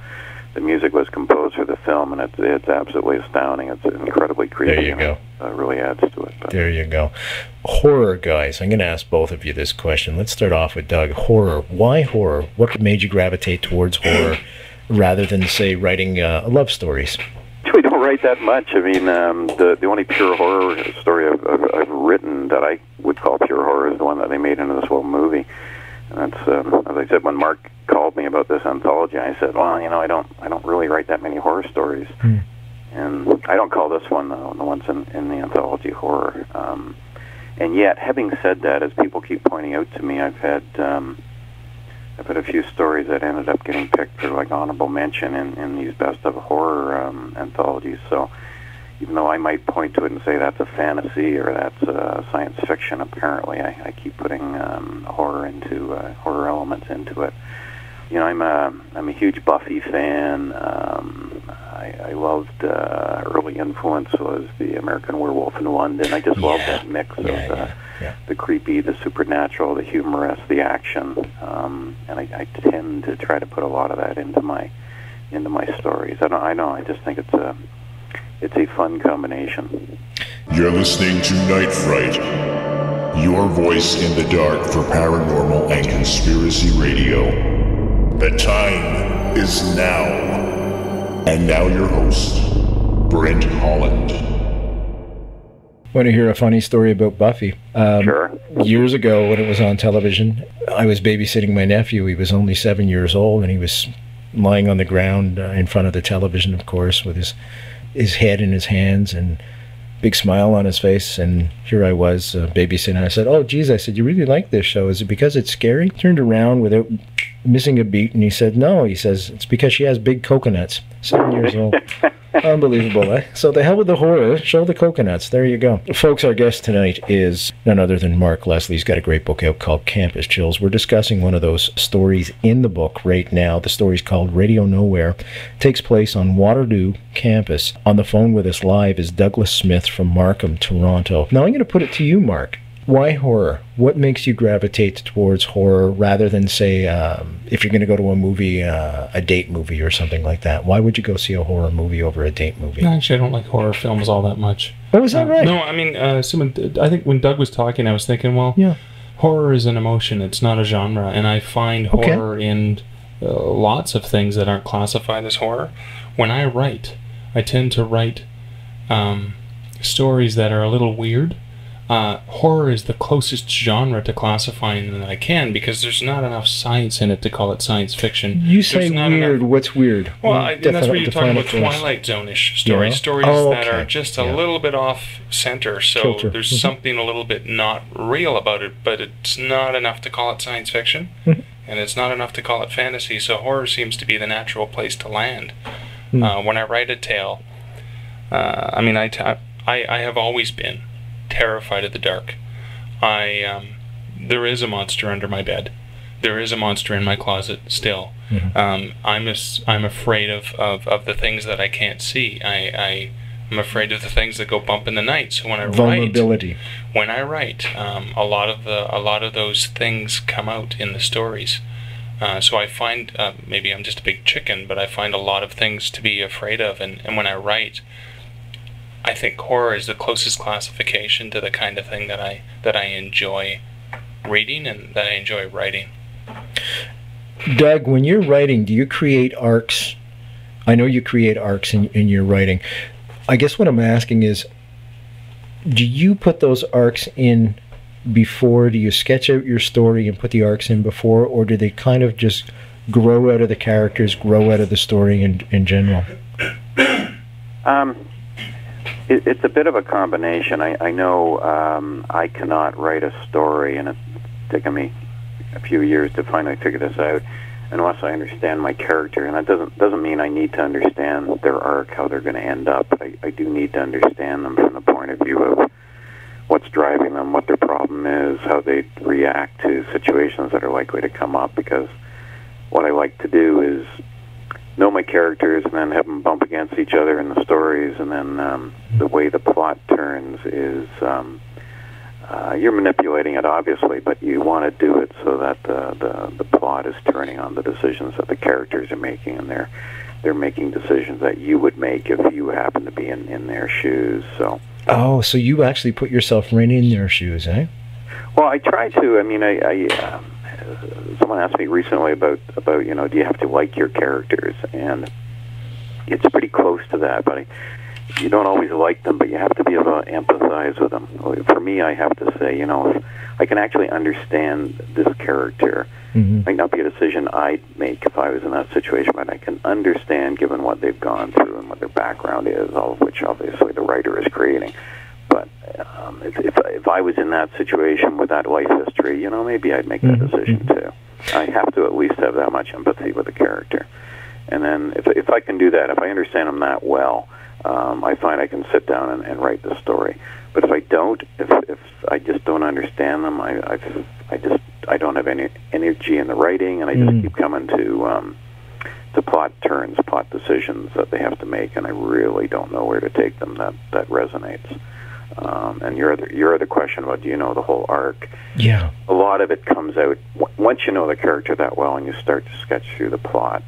music was composed for the film, and it's absolutely astounding. It's incredibly creepy. There you go. It really adds to it. But. There you go. Horror, guys. I'm going to ask both of you this question. Let's start off with Doug. Horror. Why horror? What made you gravitate towards horror rather than, say, writing love stories? We don't write that much. I mean, the only pure horror story I've written that I would call pure horror is the one that they made into this whole movie. And that's, as I said, when Mark called me about this anthology, I said, well, I don't really write that many horror stories. And I don't call this one the ones in the anthology horror. And yet, having said that, as people keep pointing out to me, I've had a few stories that ended up getting picked for like honorable mention in these best of horror anthologies. So even though I might point to it and say that's a fantasy or that's science fiction, apparently I keep putting horror elements into it. I'm a huge Buffy fan. I loved early influence was the American Werewolf in London. I just love that mix of the creepy, the supernatural, the humorous, the action, and I tend to try to put a lot of that into my stories. I know. I just think it's a fun combination. You're listening to Night Fright, your voice in the dark for paranormal and conspiracy radio. The time is now. And now your host, Brent Holland. Want to hear a funny story about Buffy? Sure. Years ago, when it was on television, I was babysitting my nephew. He was only 7 years old, and he was lying on the ground in front of the television, of course, with his head in his hands and big smile on his face. And here I was babysitting. I said, "Oh, geez," I said, "you really like this show? Is it because it's scary?" He turned around without missing a beat, and he said, "No," he says, "it's because she has big coconuts." 7 years old. Unbelievable, eh? So the hell with the horror, show the coconuts. There you go. Folks, our guest tonight is none other than Mark Leslie. He's got a great book out called Campus Chills. We're discussing one of those stories in the book right now. The story's called Radio Nowhere. It takes place on Waterloo campus. On the phone with us live is Douglas Smith from Markham, Toronto. Now I'm going to put it to you, Mark. Why horror? What makes you gravitate towards horror rather than, say, if you're going to go to a movie, a date movie or something like that? Why would you go see a horror movie over a date movie? Actually, I don't like horror films all that much. Oh, is that right? No, I mean, I think when Doug was talking, I was thinking, well, horror is an emotion. It's not a genre. And I find horror in lots of things that aren't classified as horror. When I write, I tend to write stories that are a little weird. Horror is the closest genre to classifying that I can, because there's not enough science in it to call it science fiction. You say weird. What's weird? Well, and that's where you're talking about Twilight Zone-ish stories. Stories that are just a little bit off center, so there's something a little bit not real about it, but it's not enough to call it science fiction, and it's not enough to call it fantasy, so horror seems to be the natural place to land. When I write a tale, I have always been terrified of the dark. There is a monster under my bed. There is a monster in my closet still. I'm afraid of the things that I can't see. I'm afraid of the things that go bump in the night. So when I write, a lot of those things come out in the stories. So I find, maybe I'm just a big chicken, but I find a lot of things to be afraid of, and when I write, I think horror is the closest classification to the kind of thing that I enjoy reading and that I enjoy writing. Doug, when you're writing, do you create arcs? I know you create arcs in your writing. I guess what I'm asking is, do you put those arcs in before? Do you sketch out your story and put the arcs in before, or do they kind of just grow out of the characters, grow out of the story in general? It's a bit of a combination. I know I cannot write a story, and it's taken me a few years to finally figure this out, unless I understand my character. And that doesn't mean I need to understand their arc, how they're going to end up. But I do need to understand them from the point of view of what's driving them, what their problem is, how they react to situations that are likely to come up. Because what I like to do is know my characters and then have them bump against each other in the stories, and then the way the plot turns is you're manipulating it, obviously, but you want to do it so that the plot is turning on the decisions that the characters are making, and they're making decisions that you would make if you happen to be in their shoes. So. Oh, so you actually put yourself right in their shoes, eh? Well, I try to. I mean, someone asked me recently about do you have to like your characters, and it's pretty close to that, but you don't always like them, but you have to be able to empathize with them. For me, I have to say, if I can actually understand this character, might not be a decision I'd make if I was in that situation, but I can understand given what they've gone through and what their background is, all of which obviously the writer is creating. But if I was in that situation with that life history, maybe I'd make that decision too. I have to at least have that much empathy with the character. And then if I can do that, if I understand them that well, I find I can sit down and write the story. But if I don't, if I just don't understand them, I don't have any energy in the writing, and I just keep coming to plot turns, plot decisions that they have to make, and I really don't know where to take them. That resonates. And your other question about do you know the whole arc? Yeah. A lot of it comes out once you know the character that well, and you start to sketch through the plot.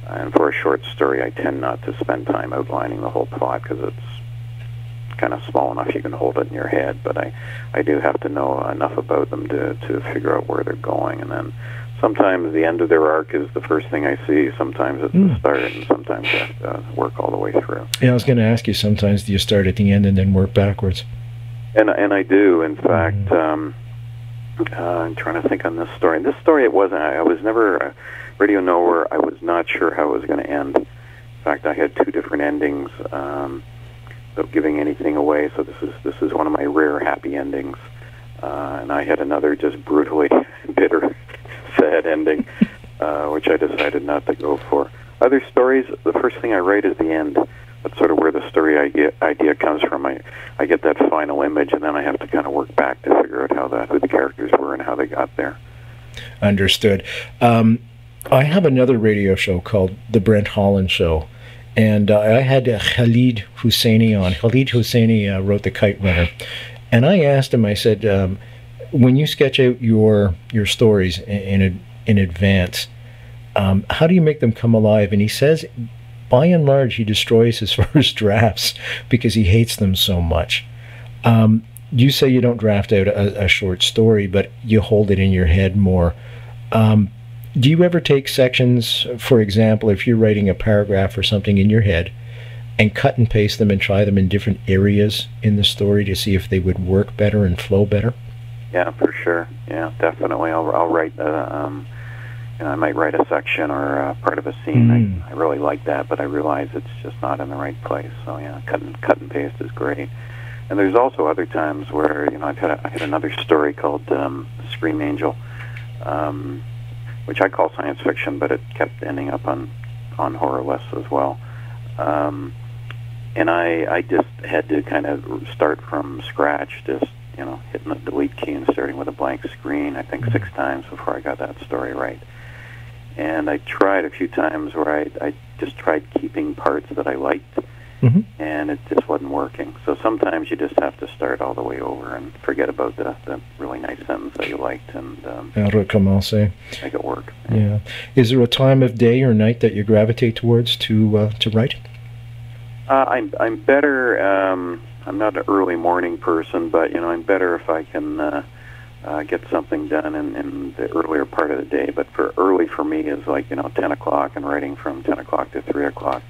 And for a short story, I tend not to spend time outlining the whole plot because it's kind of small enough you can hold it in your head. But I do have to know enough about them to figure out where they're going. And then sometimes the end of their arc is the first thing I see. Sometimes it's the start, and sometimes I have to work all the way through. Yeah, I was going to ask you, sometimes do you start at the end and then work backwards? And I do. In fact, I'm trying to think on this story. In this story, it wasn't. I was never... Radio Nowhere, I was not sure how it was going to end. In fact, I had two different endings, without giving anything away. So this is one of my rare happy endings, and I had another just brutally bitter, sad ending, which I decided not to go for. Other stories, the first thing I write is the end. That's sort of where the story idea comes from. I get that final image, and then I have to kind of work back to figure out who the characters were and how they got there. Understood. I have another radio show called The Brent Holland Show, and I had Khalid Husseini on. Khalid Husseini wrote The Kite Runner, and I asked him, I said, when you sketch out your stories in advance, how do you make them come alive? And he says, by and large, he destroys his first drafts because he hates them so much. You say you don't draft out a short story, but you hold it in your head more. Do you ever take sections, for example, if you're writing a paragraph or something in your head, and cut and paste them and try them in different areas in the story to see if they would work better and flow better? Yeah, for sure. Yeah, definitely. I'll write I might write a section or part of a scene. I really like that, but I realize it's just not in the right place. So yeah, cut and paste is great. And there's also other times where I had another story called Scream Angel, which I call science fiction, but it kept ending up on horror lists as well. And I just had to kind of start from scratch, just hitting the delete key and starting with a blank screen, I think 6 times before I got that story right. And I tried a few times where I just tried keeping parts that I liked, and it just wasn't working. So sometimes you just have to start all the way over and forget about the really nice sentence that you liked and make it work. Yeah. Is there a time of day or night that you gravitate towards to write? I'm better. I'm not an early morning person, but I'm better if I can get something done in the earlier part of the day. But early for me is like 10 o'clock and writing from 10 o'clock to 3 o'clock.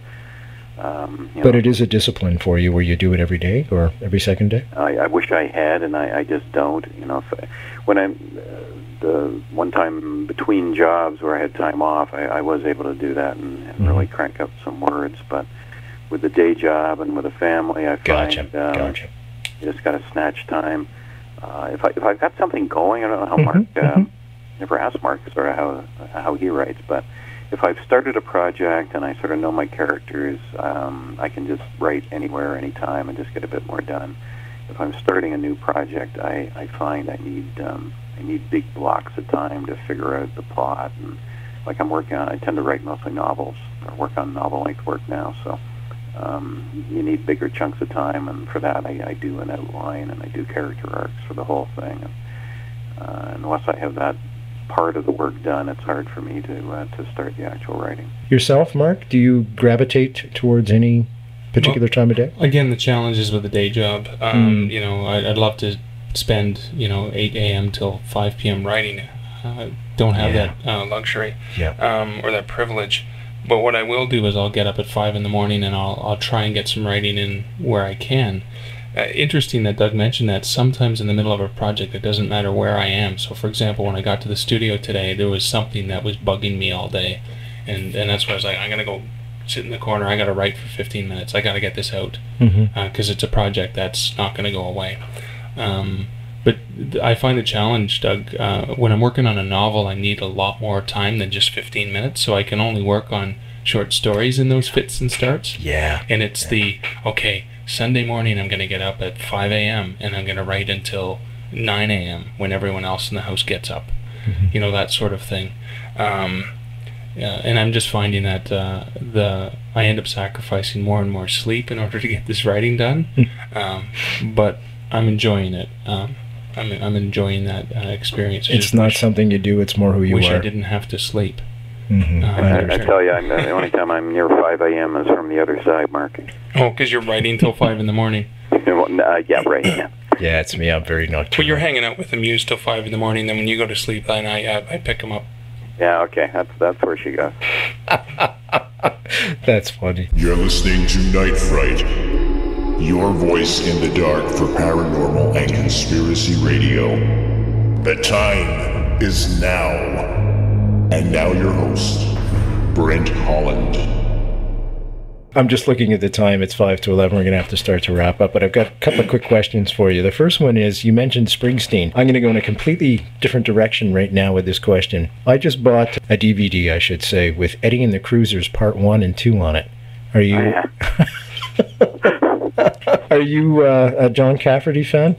But it is a discipline for you where you do it every day or every second day? I wish I had, and I just don't. When I'm the one time between jobs where I had time off, I was able to do that and really crank up some words. But with the day job and with a family, I find you just got to snatch time. If I've got something going, I don't know how Mark. Never asked Mark sort of how he writes, but if I've started a project and I sort of know my characters, I can just write anywhere, anytime, and just get a bit more done. If I'm starting a new project, I find I need big blocks of time to figure out the plot. And like I tend to write mostly novels, or work on novel-length work now. So you need bigger chunks of time, and for that I do an outline and I do character arcs for the whole thing. And unless I have that part of the work done, it's hard for me to start the actual writing. Yourself, Mark, do you gravitate towards any particular time of day? Again, the challenge is with a day job. You know, I'd love to spend 8 a.m. till 5 p.m. writing. I don't have that luxury or that privilege. But what I will do is I'll get up at 5 in the morning and I'll try and get some writing in where I can. Interesting that Doug mentioned that sometimes in the middle of a project it doesn't matter where I am. So for example, when I got to the studio today, there was something that was bugging me all day. And that's why I was like, I'm going to go sit in the corner. I got to write for 15 minutes. I got to get this out because it's a project that's not going to go away. But I find the challenge, Doug, when I'm working on a novel, I need a lot more time than just 15 minutes, so I can only work on short stories in those fits and starts. Yeah. And it's okay, Sunday morning I'm going to get up at 5 a.m. and I'm going to write until 9 a.m. when everyone else in the house gets up. You know, that sort of thing. And I'm just finding that I end up sacrificing more and more sleep in order to get this writing done. But I'm enjoying it. I'm enjoying that experience. It's not something you do, it's more who you are. Wish I didn't have to sleep. I tell you, the only time I'm near 5 a.m. is from the other side, Mark. Oh, because you're writing till 5 in the morning. Yeah, right. Yeah, it's me. I'm very nocturnal. But you're hanging out with the muse till 5 in the morning, then when you go to sleep that night, I pick them up. Yeah, okay. That's where she goes. That's funny. You're listening to Night Fright, your voice in the dark for paranormal and conspiracy radio. The time is now. And now your host, Brent Holland. I'm just looking at the time. It's 5 to 11. We're going to have to start to wrap up, but I've got a couple of quick questions for you. The first one is, you mentioned Springsteen. I'm going to go in a completely different direction right now with this question. I just bought a DVD, I should say, with Eddie and the Cruisers Part 1 and 2 on it. Are you... Are you a John Cafferty fan?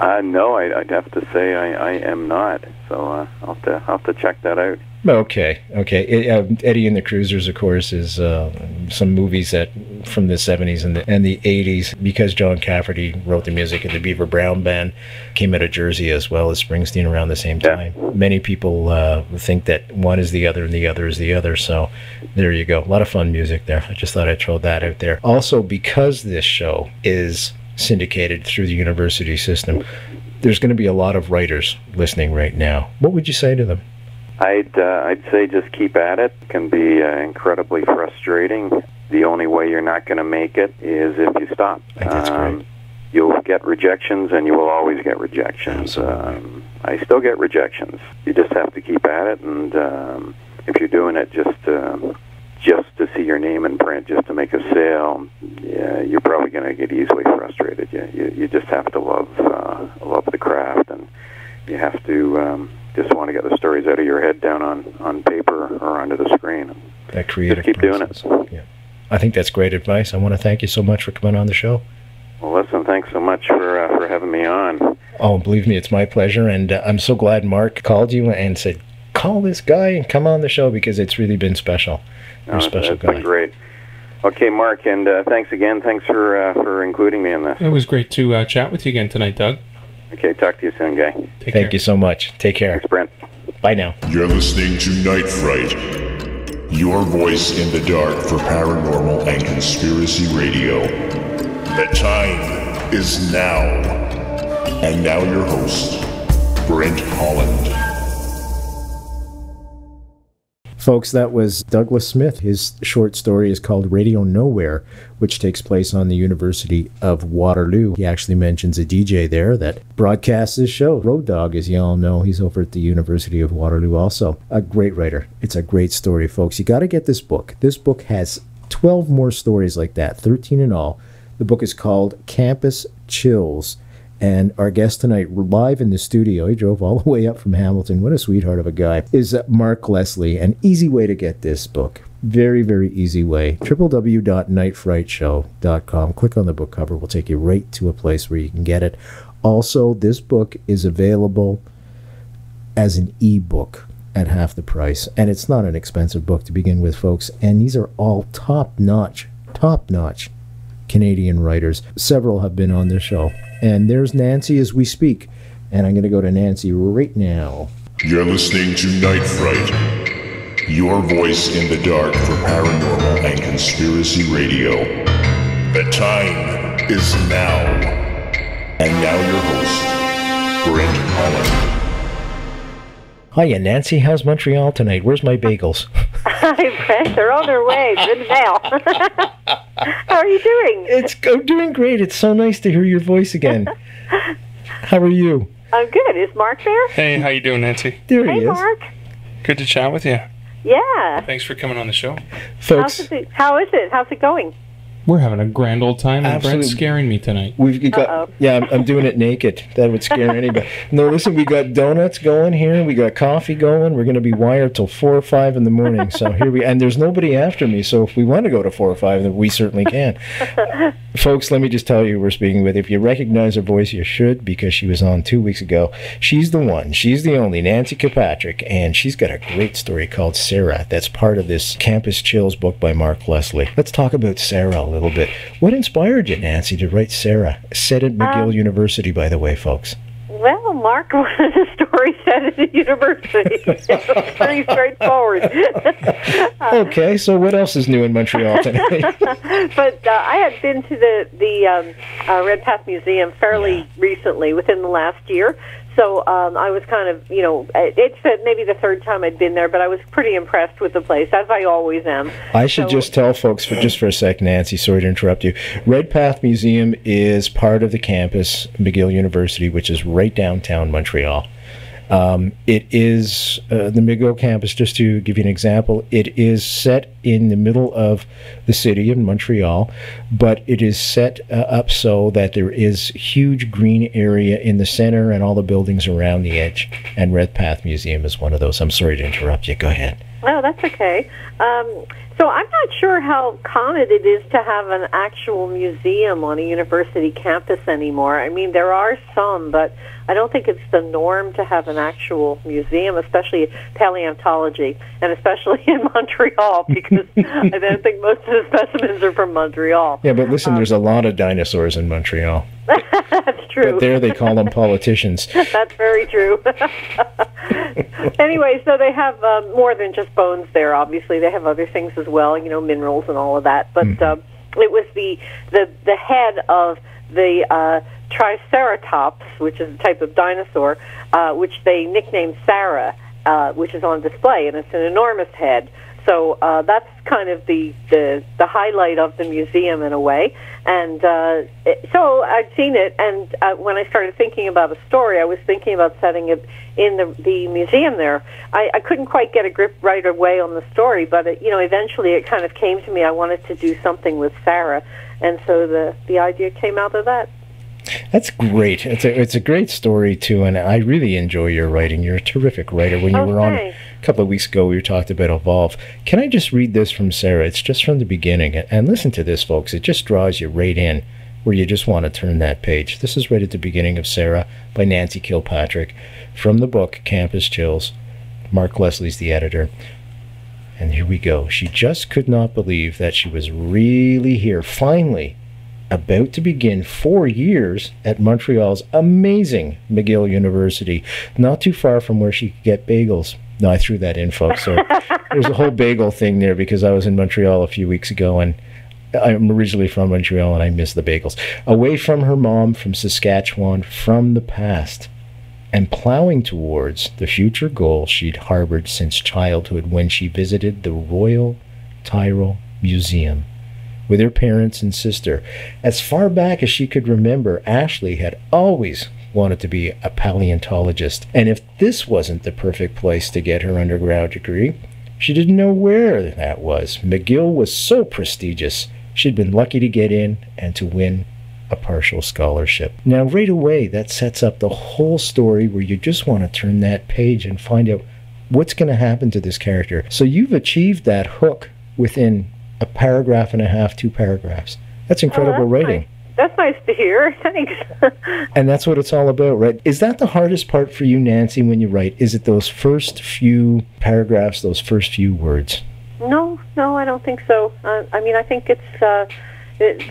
No, I'd have to say I am not. So I'll have to check that out. Okay. Eddie and the Cruisers, of course, is some movies that from the 70s and the 80s, because John Cafferty wrote the music of the Beaver Brown Band, came out of Jersey as well as Springsteen around the same time. Yeah. Many people think that one is the other and the other is the other, so there you go. A lot of fun music there. I just thought I'd throw that out there. Also, because this show is syndicated through the university system, there's going to be a lot of writers listening right now. What would you say to them? I'd say just keep at it. It can be incredibly frustrating. The only way you're not going to make it is if you stop. That's great. You'll get rejections, and you will always get rejections. I still get rejections. You just have to keep at it, and if you're doing it just to see your name in print, just to make a sale, you're probably going to get easily frustrated. You just have to love the craft, and you have to just want to get the stories out of your head down on paper or onto the screen. That creative just keep process. Doing it. Yeah. I think that's great advice. I want to thank you so much for coming on the show. Well, listen, thanks so much for having me on. Oh, believe me, it's my pleasure, and I'm so glad Mark called you and said, call this guy and come on the show, because it's really been special. You're a special guy. Been great. Okay, Mark, and thanks again. Thanks for including me in this. It was great to chat with you again tonight, Doug. Okay, talk to you soon, guy. Thank you so much. Take care. Thanks, Brent. Bye now. You're listening to Night Fright, your voice in the dark for paranormal and conspiracy radio. The time is now. And now your host, Brent Holland. Folks, that was Douglas Smith. His short story is called Radio Nowhere, which takes place on the University of Waterloo. He actually mentions a DJ there that broadcasts his show. Road Dogg, as you all know, he's over at the University of Waterloo also. A great writer. It's a great story, folks. You got to get this book. This book has 12 more stories like that, 13 in all. The book is called Campus Chills. And our guest tonight, live in the studio, he drove all the way up from Hamilton, what a sweetheart of a guy, is Mark Leslie. An easy way to get this book. Very, very easy way. www.nightfrightshow.com. Click on the book cover. We'll take you right to a place where you can get it. Also, this book is available as an e-book at half the price. And it's not an expensive book to begin with, folks. And these are all top-notch top-notch Canadian writers. Several have been on this show. And there's Nancy as we speak. And I'm going to go to Nancy right now. You're listening to Night Fright, your voice in the dark for paranormal and conspiracy radio. The time is now. And now your host, Brent Holland. Hiya, Nancy. How's Montreal tonight? Where's my bagels? Hi, Brent. They're on their way. Good mail. How are you doing? I'm doing great. It's so nice to hear your voice again. How are you? I'm good. Is Mark there? Hey, how you doing, Nancy? There he Hey, is. Mark. Good to chat with you. Yeah. Thanks for coming on the show. Folks, How is it? How's it going? We're having a grand old time, and Absolutely. Brent's scaring me tonight. we've got... Uh-oh. Yeah, I'm doing it naked. That would scare anybody. No, listen, we got donuts going here. We got coffee going. We're going to be wired till 4 or 5 in the morning. So here we... And there's nobody after me, so if we want to go to 4 or 5, then we certainly can. Folks, let me just tell you we're speaking with. If you recognize her voice, you should, because she was on 2 weeks ago. She's the one. She's the only. Nancy Kilpatrick. And she's got a great story called Sarah that's part of this Campus Chills book by Mark Leslie. Let's talk about Sarah a little bit. What inspired you, Nancy, to write Sarah? Set at McGill University, by the way, folks. Well, Mark wanted a story set at the university. It's pretty straightforward. Okay, so what else is new in Montreal tonight? But I had been to the Red Path Museum fairly recently, within the last year. So I was kind of, it's maybe the third time I'd been there, but I was pretty impressed with the place, as I always am. I should just tell folks, for a sec, Nancy, sorry to interrupt you. Red Path Museum is part of the campus, McGill University, which is right downtown Montreal. It is the McGill campus, just to give you an example, it is set in the middle of the city of Montreal, but it is set up so that there is huge green area in the center and all the buildings around the edge, and Red Path Museum is one of those. I'm sorry to interrupt you. Go ahead. Oh, that's okay. So I'm not sure how common it is to have an actual museum on a university campus anymore. I mean, there are some, but I don't think it's the norm to have an actual museum, especially paleontology, and especially in Montreal, because I don't think most of the specimens are from Montreal. Yeah, but listen, there's a lot of dinosaurs in Montreal. That's true. But there they call them politicians. That's very true. Anyway, so they have more than just bones there, obviously. They have other things as well, minerals and all of that. But it was the head of the Triceratops, which is a type of dinosaur, which they nicknamed Sarah, which is on display, and it's an enormous head. So that's kind of the highlight of the museum in a way. And so I'd seen it, and when I started thinking about a story, I was thinking about setting it in the museum there. I couldn't quite get a grip right away on the story, but eventually it kind of came to me. I wanted to do something with Sarah, and so the idea came out of that. That's great. It's a great story too, and I really enjoy your writing. You're a terrific writer. When you were on a couple of weeks ago, we talked about Evolve. Can I just read this from Sarah? It's just from the beginning, and listen to this, folks. It just draws you right in, where you just want to turn that page. This is right at the beginning of Sarah by Nancy Kilpatrick, from the book Campus Chills. Mark Leslie's the editor. And here we go. She just could not believe that she was really here, finally, about to begin 4 years at Montreal's amazing McGill University, not too far from where she could get bagels. No, I threw that in, folks. So there's a whole bagel thing there, because I was in Montreal a few weeks ago, and I'm originally from Montreal, and I miss the bagels. Away from her mom, from Saskatchewan, from the past, and plowing towards the future goal she'd harbored since childhood, when she visited the Royal Tyrrell Museum with her parents and sister. As far back as she could remember, Ashley had always wanted to be a paleontologist, and if this wasn't the perfect place to get her undergrad degree, she didn't know where that was. McGill was so prestigious. She'd been lucky to get in and to win a partial scholarship. Now, right away, that sets up the whole story, where you just want to turn that page and find out what's going to happen to this character. So you've achieved that hook within a paragraph and a half, 2 paragraphs. That's incredible writing. Nice. That's nice to hear. Thanks. And that's what it's all about, right? Is that the hardest part for you, Nancy, when you write? Is it those first few paragraphs, those first few words? No, I don't think so. I mean, I think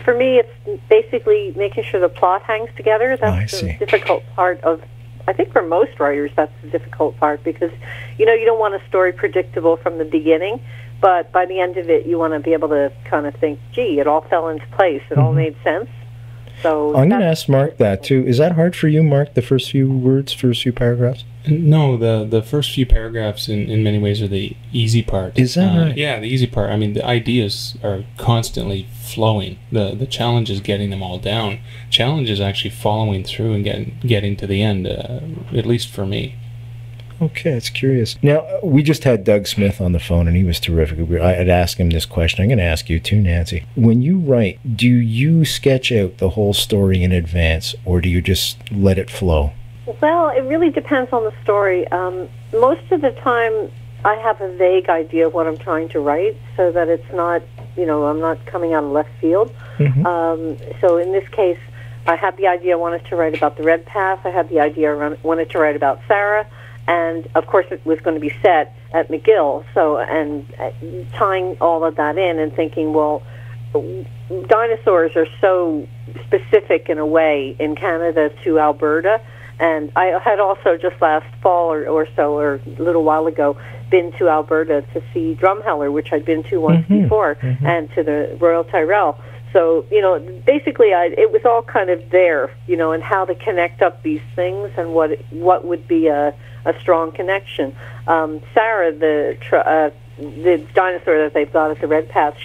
for me, it's basically making sure the plot hangs together. That's the difficult part of, I think for most writers, that's the difficult part, because, you don't want a story predictable from the beginning, but by the end of it, you want to be able to kind of think, gee, it all fell into place. It all made sense. So I'm going to ask Mark that, too. Is that hard for you, Mark, the first few words, first few paragraphs? No, the first few paragraphs in many ways are the easy part. Is that right? Yeah, the easy part. I mean, the ideas are constantly flowing. The challenge is getting them all down. Challenge is actually following through and getting to the end, at least for me. Okay, it's curious. Now, we just had Doug Smith on the phone, and he was terrific. I had asked him this question. I'm going to ask you too, Nancy. When you write, do you sketch out the whole story in advance, or do you just let it flow? Well, it really depends on the story. Most of the time, I have a vague idea of what I'm trying to write, so that it's not, I'm not coming out of left field. So in this case, I had the idea I wanted to write about the Red Path. I had the idea I wanted to write about Sarah. And, of course, it was going to be set at McGill. So, and tying all of that in and thinking, well, dinosaurs are so specific in a way in Canada to Alberta. And I had also just last fall or so, or a little while ago, been to Alberta to see Drumheller, which I'd been to once before, and to the Royal Tyrrell. So, basically, it was all kind of there, and how to connect up these things and what would be a strong connection. Sarah, the dinosaur that they've got at the Red Path,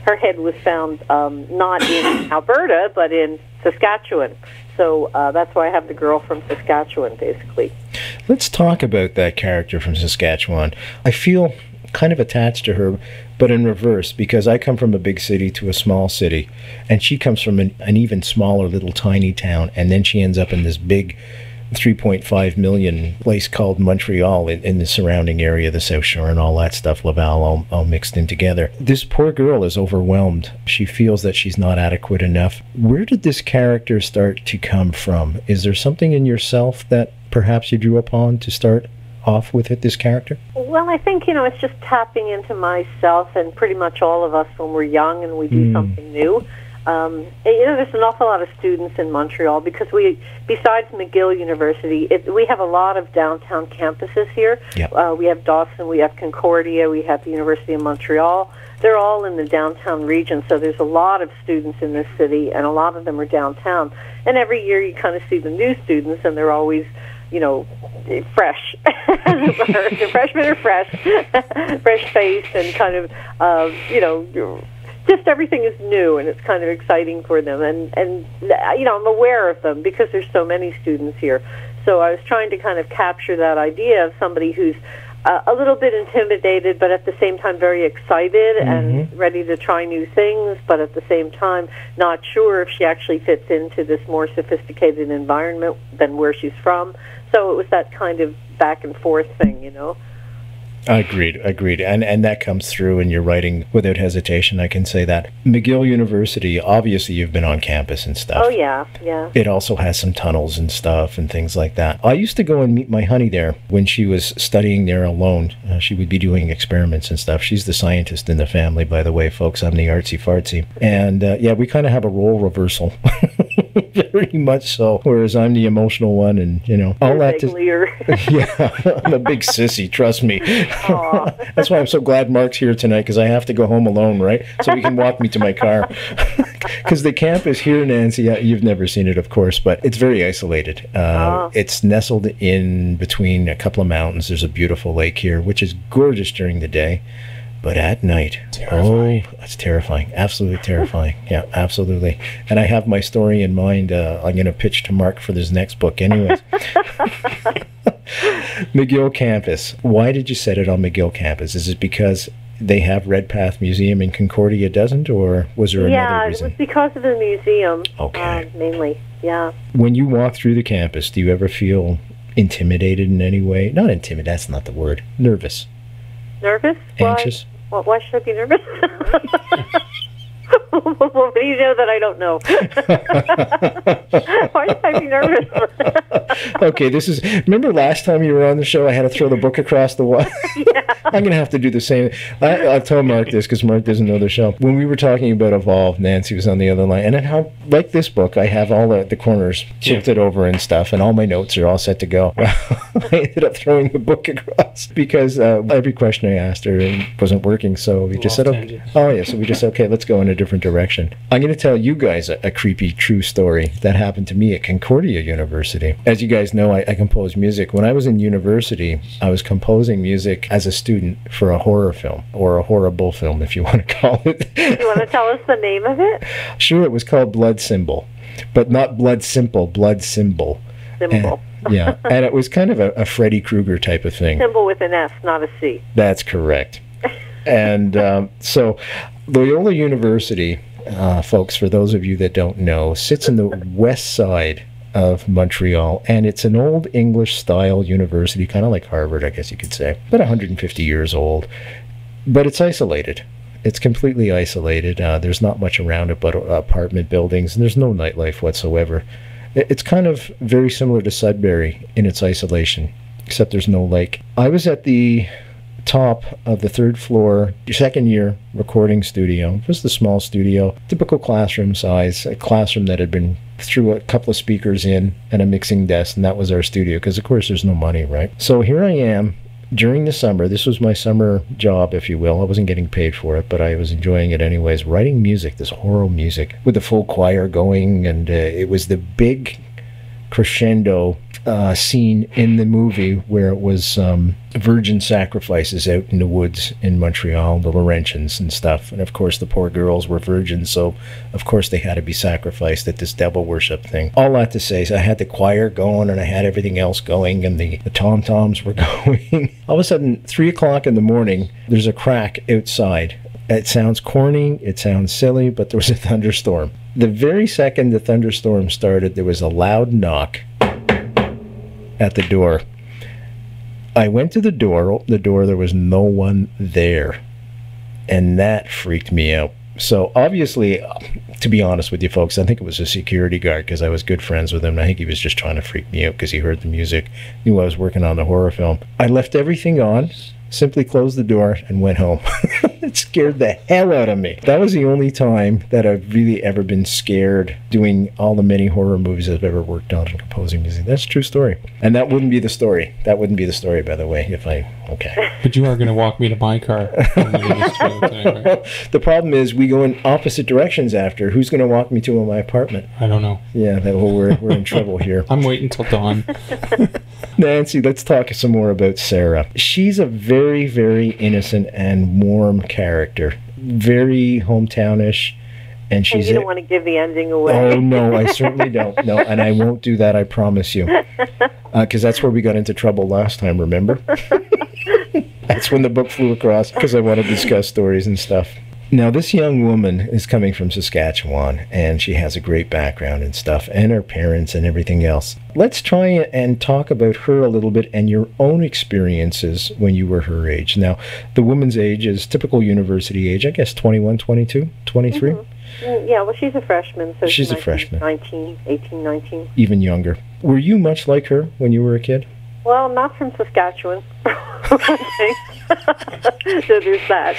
her head was found not in Alberta, but in Saskatchewan. So that's why I have the girl from Saskatchewan, basically. Let's talk about that character from Saskatchewan. I feel kind of attached to her, but in reverse, because I come from a big city to a small city, and she comes from an even smaller little tiny town, and then she ends up in this big 3.5 million place called Montreal in the surrounding area, the South Shore and all that stuff, Laval, all mixed in together. This poor girl is overwhelmed. She feels that she's not adequate enough. Where did this character start to come from? Is there something in yourself that perhaps you drew upon to start off with this character? Well, I think, it's just tapping into myself, and pretty much all of us when we're young and we do something new. There's an awful lot of students in Montreal because besides McGill University, we have a lot of downtown campuses here. Yep. We have Dawson, we have Concordia, we have the University of Montreal. They're all in the downtown region, so there's a lot of students in this city, and a lot of them are downtown. And every year you kind of see the new students, and they're always, fresh. The freshmen are fresh-faced, and kind of, just everything is new, and it's kind of exciting for them. And I'm aware of them because there's so many students here. So I was trying to kind of capture that idea of somebody who's a little bit intimidated, but at the same time very excited and ready to try new things, but at the same time not sure if she actually fits into this more sophisticated environment than where she's from. So it was that kind of back and forth thing, Agreed. And that comes through in your writing without hesitation, I can say that. McGill University, obviously you've been on campus and stuff. Oh, yeah. It also has some tunnels and stuff and things like that. I used to go and meet my honey there when she was studying there alone. She would be doing experiments and stuff. She's the scientist in the family, by the way, folks. I'm the artsy-fartsy. And, we kind of have a role reversal. Very much so. Whereas I'm the emotional one, and all that. Yeah, I'm a big sissy. Trust me. That's why I'm so glad Mark's here tonight, because I have to go home alone, right? So he can walk me to my car. Because the campus here, Nancy, you've never seen it, of course, but it's very isolated. It's nestled in between a couple of mountains. There's a beautiful lake here, which is gorgeous during the day. But at night, it's terrifying. Absolutely terrifying. Yeah, absolutely. And I have my story in mind. I'm going to pitch to Mark for this next book anyways. McGill campus. Why did you set it on McGill campus? Is it because they have Red Path Museum and Concordia doesn't, or was there another reason? Yeah, it was because of the museum, okay. Mainly, yeah. When you walk through the campus, do you ever feel intimidated in any way? Not intimidated, that's not the word. Nervous? Nervous? Anxious? Why should I be nervous? Well, you know that I don't know. Why should I be nervous? Okay, this is... Remember last time you were on the show, I had to throw the book across the wall? Yeah. I'm going to have to do the same. I'll tell Mark this because Mark doesn't know the show. When we were talking about Evolve, Nancy was on the other line. And it had, like this book, I have all the corners shifted over and stuff, and all my notes are all set to go. I ended up throwing the book across because every question I asked her wasn't working. So we just said, okay. Oh, yeah. So we just said, okay, let's go in a different direction. I'm going to tell you guys a creepy true story that happened to me at Concordia University. As you guys know, I compose music. When I was in university, I was composing music as a student for a horror film, or a horrible film, if you want to call it. You want to tell us the name of it? Sure, it was called Blood Symbol, but not Blood Simple, Blood Symbol. Symbol. Yeah, and it was kind of a Freddy Krueger type of thing. Symbol with an S, not a C. That's correct. And so Loyola University, folks, for those of you that don't know, sits in the west side of Montreal, and it's an old English-style university, kind of like Harvard, I guess you could say, about 150 years old. But it's isolated. It's completely isolated. There's not much around it but apartment buildings, and there's no nightlife whatsoever. It's kind of very similar to Sudbury in its isolation, except there's no lake. I was at the top of the third floor, second year recording studio. It was the small studio, typical classroom size, a classroom that had been threw a couple of speakers in and a mixing desk, and that was our studio, because of course there's no money, right? So here I am during the summer. This was my summer job, if you will. I wasn't getting paid for it, but I was enjoying it anyways, writing music, this horror music with the full choir going, and it was the big crescendo scene in the movie where it was virgin sacrifices out in the woods in Montreal, the Laurentians and stuff. And of course the poor girls were virgins, so of course they had to be sacrificed at this devil worship thing. All that to say is I had the choir going and I had everything else going, and the tom-toms were going. All of a sudden, 3 o'clock in the morning, there's a crack outside. It sounds corny, it sounds silly, but there was a thunderstorm. The very second the thunderstorm started, there was a loud knock at the door. I went to the door, opened the door, there was no one there. And that freaked me out. So obviously, to be honest with you folks, I think it was a security guard, because I was good friends with him, and I think he was just trying to freak me out because he heard the music, knew I was working on the horror film. I left everything on, simply closed the door, and went home. It scared the hell out of me. That was the only time that I've really ever been scared doing all the many horror movies I've ever worked on and composing music. That's a true story. And that wouldn't be the story. That wouldn't be the story, by the way, if I... Okay. But you are going to walk me to my car. The problem is we go in opposite directions after. Who's going to walk me to my apartment? I don't know. Yeah, we're in trouble here. I'm waiting till dawn. Nancy, let's talk some more about Sarah. She's a very, very innocent and warm character. Very hometownish. And she's... And you don't want to give the ending away. Oh, no, I certainly don't. No, and I won't do that, I promise you. Because that's where we got into trouble last time, remember? That's when the book flew across, because I want to discuss stories and stuff. Now, this young woman is coming from Saskatchewan, and she has a great background and stuff, and her parents and everything else. Let's try and talk about her a little bit and your own experiences when you were her age. Now, the woman's age is typical university age, I guess 21, 22, 23? Mm-hmm. Yeah, well, she's a freshman. So she's a freshman. 18, 19. Even younger. Were you much like her when you were a kid? Well, not from Saskatchewan. So there's that.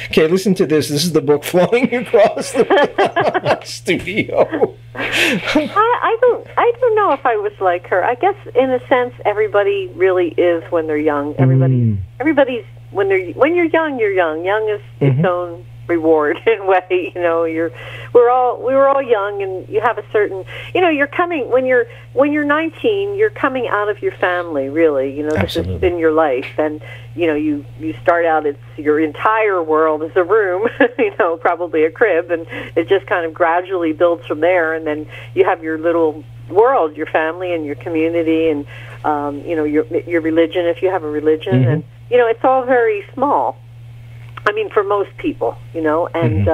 Okay, listen to this. This is the book flowing across the studio. I don't know if I was like her. I guess in a sense, everybody really is when they're young. Everybody's when you're young, you're young. Young is its own reward in a way. You know, we were all young, and you have a certain, you know, you're coming when you're 19, you're coming out of your family, really. You know, this has been your life, and you know, you start out, it's your entire world is a room, you know, probably a crib, and it just kind of gradually builds from there, and then you have your little world, your family and your community, and you know, your religion, if you have a religion, and you know, it's all very small. I mean, for most people, you know, and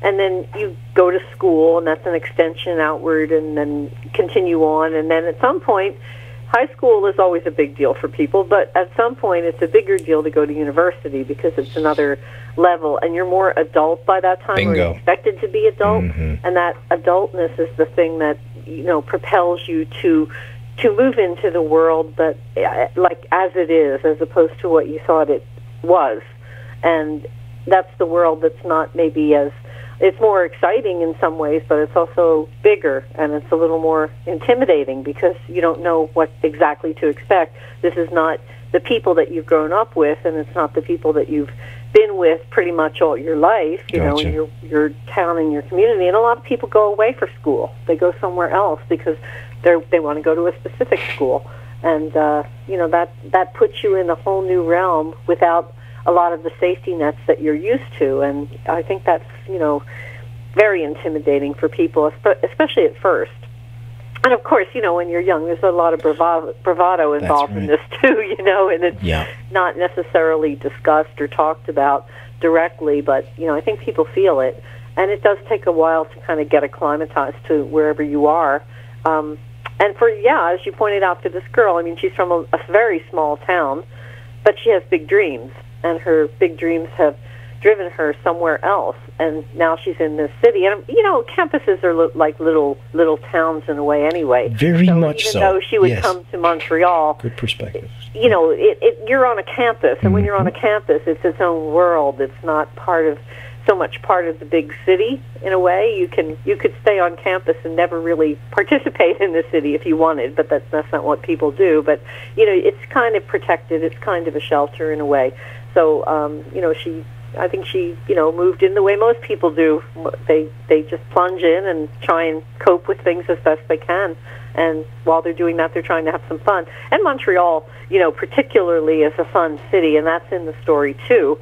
then you go to school, and that's an extension outward, and then continue on, and then at some point, high school is always a big deal for people, but at some point it's a bigger deal to go to university because it's another level, and you're more adult by that time. Bingo. Or you're expected to be adult, and that adultness is the thing that, you know, propels you to move into the world, but like as it is, as opposed to what you thought it was. And that's the world that's not maybe as, it's more exciting in some ways, but it's also bigger, and it's a little more intimidating because you don't know what exactly to expect. This is not the people that you've grown up with, and it's not the people that you've been with pretty much all your life, you know, in your town and your community. And a lot of people go away for school. They go somewhere else because they want to go to a specific school. And, you know, that puts you in a whole new realm without a lot of the safety nets that you're used to. And I think that's, you know, very intimidating for people, especially at first. And of course, you know, when you're young, there's a lot of bravado involved in this too, you know, and it's not necessarily discussed or talked about directly, but, you know, I think people feel it. And it does take a while to kind of get acclimatized to wherever you are. And for, as you pointed out to this girl, I mean, she's from a very small town, but she has big dreams, and her big dreams have driven her somewhere else, and now she's in this city. And, you know, campuses are like little towns in a way anyway. Very much so. Even though she would come to Montreal. Good perspective. You know, you're on a campus, and when you're on a campus, it's its own world. It's not so much part of the big city in a way. You could stay on campus and never really participate in the city if you wanted, but that's not what people do. But, you know, it's kind of protected. It's kind of a shelter in a way. So, you know, I think she, you know, moved in the way most people do. They just plunge in and try and cope with things as best they can. And while they're doing that, they're trying to have some fun. And Montreal, you know, particularly is a fun city, and that's in the story too.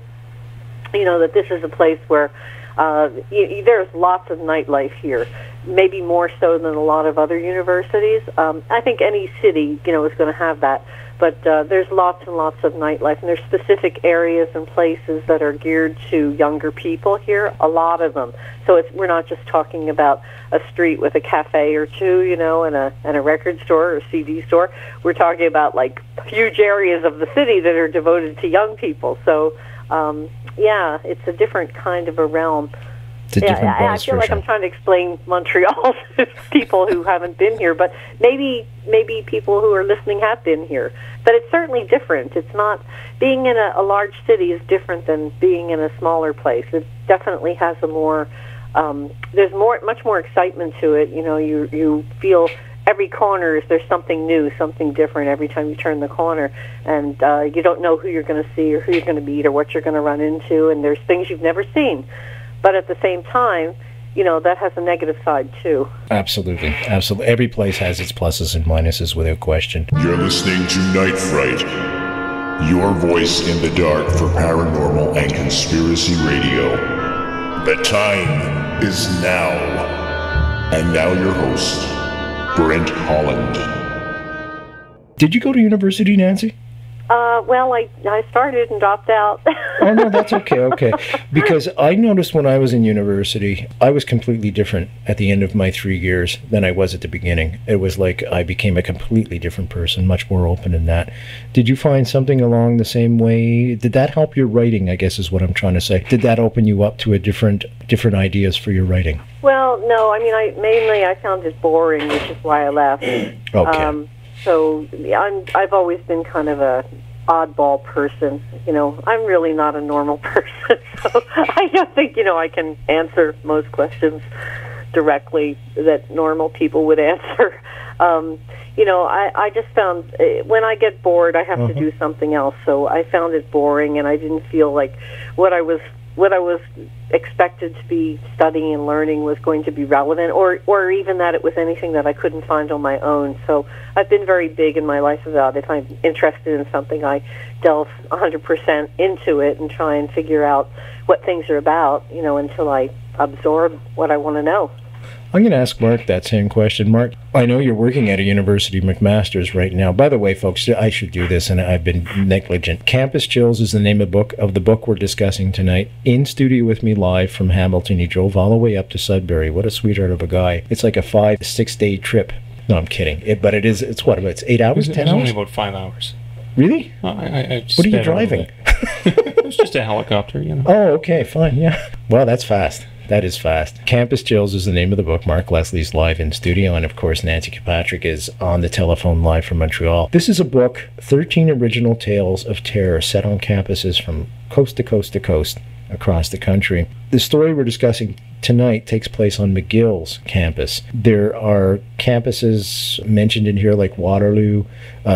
You know, that this is a place where there's lots of nightlife here, maybe more so than a lot of other universities. I think any city, you know, is going to have that. But there's lots and lots of nightlife, and there's specific areas and places that are geared to younger people here, a lot of them. So we're not just talking about a street with a cafe or two, you know, and a record store or a CD store. We're talking about, like, huge areas of the city that are devoted to young people. So, it's a different kind of a realm. I feel like I'm trying to explain Montreal to people who haven't been here, but maybe people who are listening have been here. But it's certainly different. It's not, being in a large city is different than being in a smaller place. It definitely has a more, there's much more excitement to it. You know, you feel every corner there's something new, something different every time you turn the corner, and you don't know who you're going to see or who you're going to meet or what you're going to run into, and there's things you've never seen. But at the same time, you know, that has a negative side too. Absolutely. Every place has its pluses and minuses, without question. You're listening to Night Fright, your voice in the dark for paranormal and conspiracy radio. The time is now. And now your host, Brent Holland. Did you go to university, Nancy? Well, I started and dropped out. Oh, no, that's okay. Because I noticed when I was in university, I was completely different at the end of my 3 years than I was at the beginning. It was like I became a completely different person, much more open in that. Did you find something along the same way? Did that help your writing, I guess is what I'm trying to say? Did that open you up to a different ideas for your writing? Well, no. I mean, I found it boring, which is why I left. Okay. So I've always been kind of a oddball person. You know, I'm really not a normal person. So I don't think, you know, I can answer most questions directly that normal people would answer. You know, I just found when I get bored, I have to do something else. So I found it boring, and I didn't feel like what I was expected to be studying and learning was going to be relevant, or even that it was anything that I couldn't find on my own. So I've been very big in my life about, if I'm interested in something, I delve 100% into it and try and figure out what things are about, you know, until I absorb what I want to know. I'm going to ask Mark that same question. Mark, I know you're working at a University McMaster's right now. By the way, folks, I should do this, and I've been negligent. Campus Chills is the name of the book we're discussing tonight. In studio with me live from Hamilton. He drove all the way up to Sudbury. What a sweetheart of a guy. It's like a 5-6 day trip No, I'm kidding. It's what, about 8 hours, 10 It's hours? only about 5 hours. Really? I What are you driving? It's just a helicopter, you know. Oh, okay, fine, yeah. Well, that's fast. That is fast. Campus Chills is the name of the book. Mark Leslie's live in studio, and of course Nancy Kilpatrick is on the telephone live from Montreal. This is a book, 13 original tales of terror set on campuses from coast to coast to coast across the country. The story we're discussing tonight takes place on McGill's campus. There are campuses mentioned in here like Waterloo,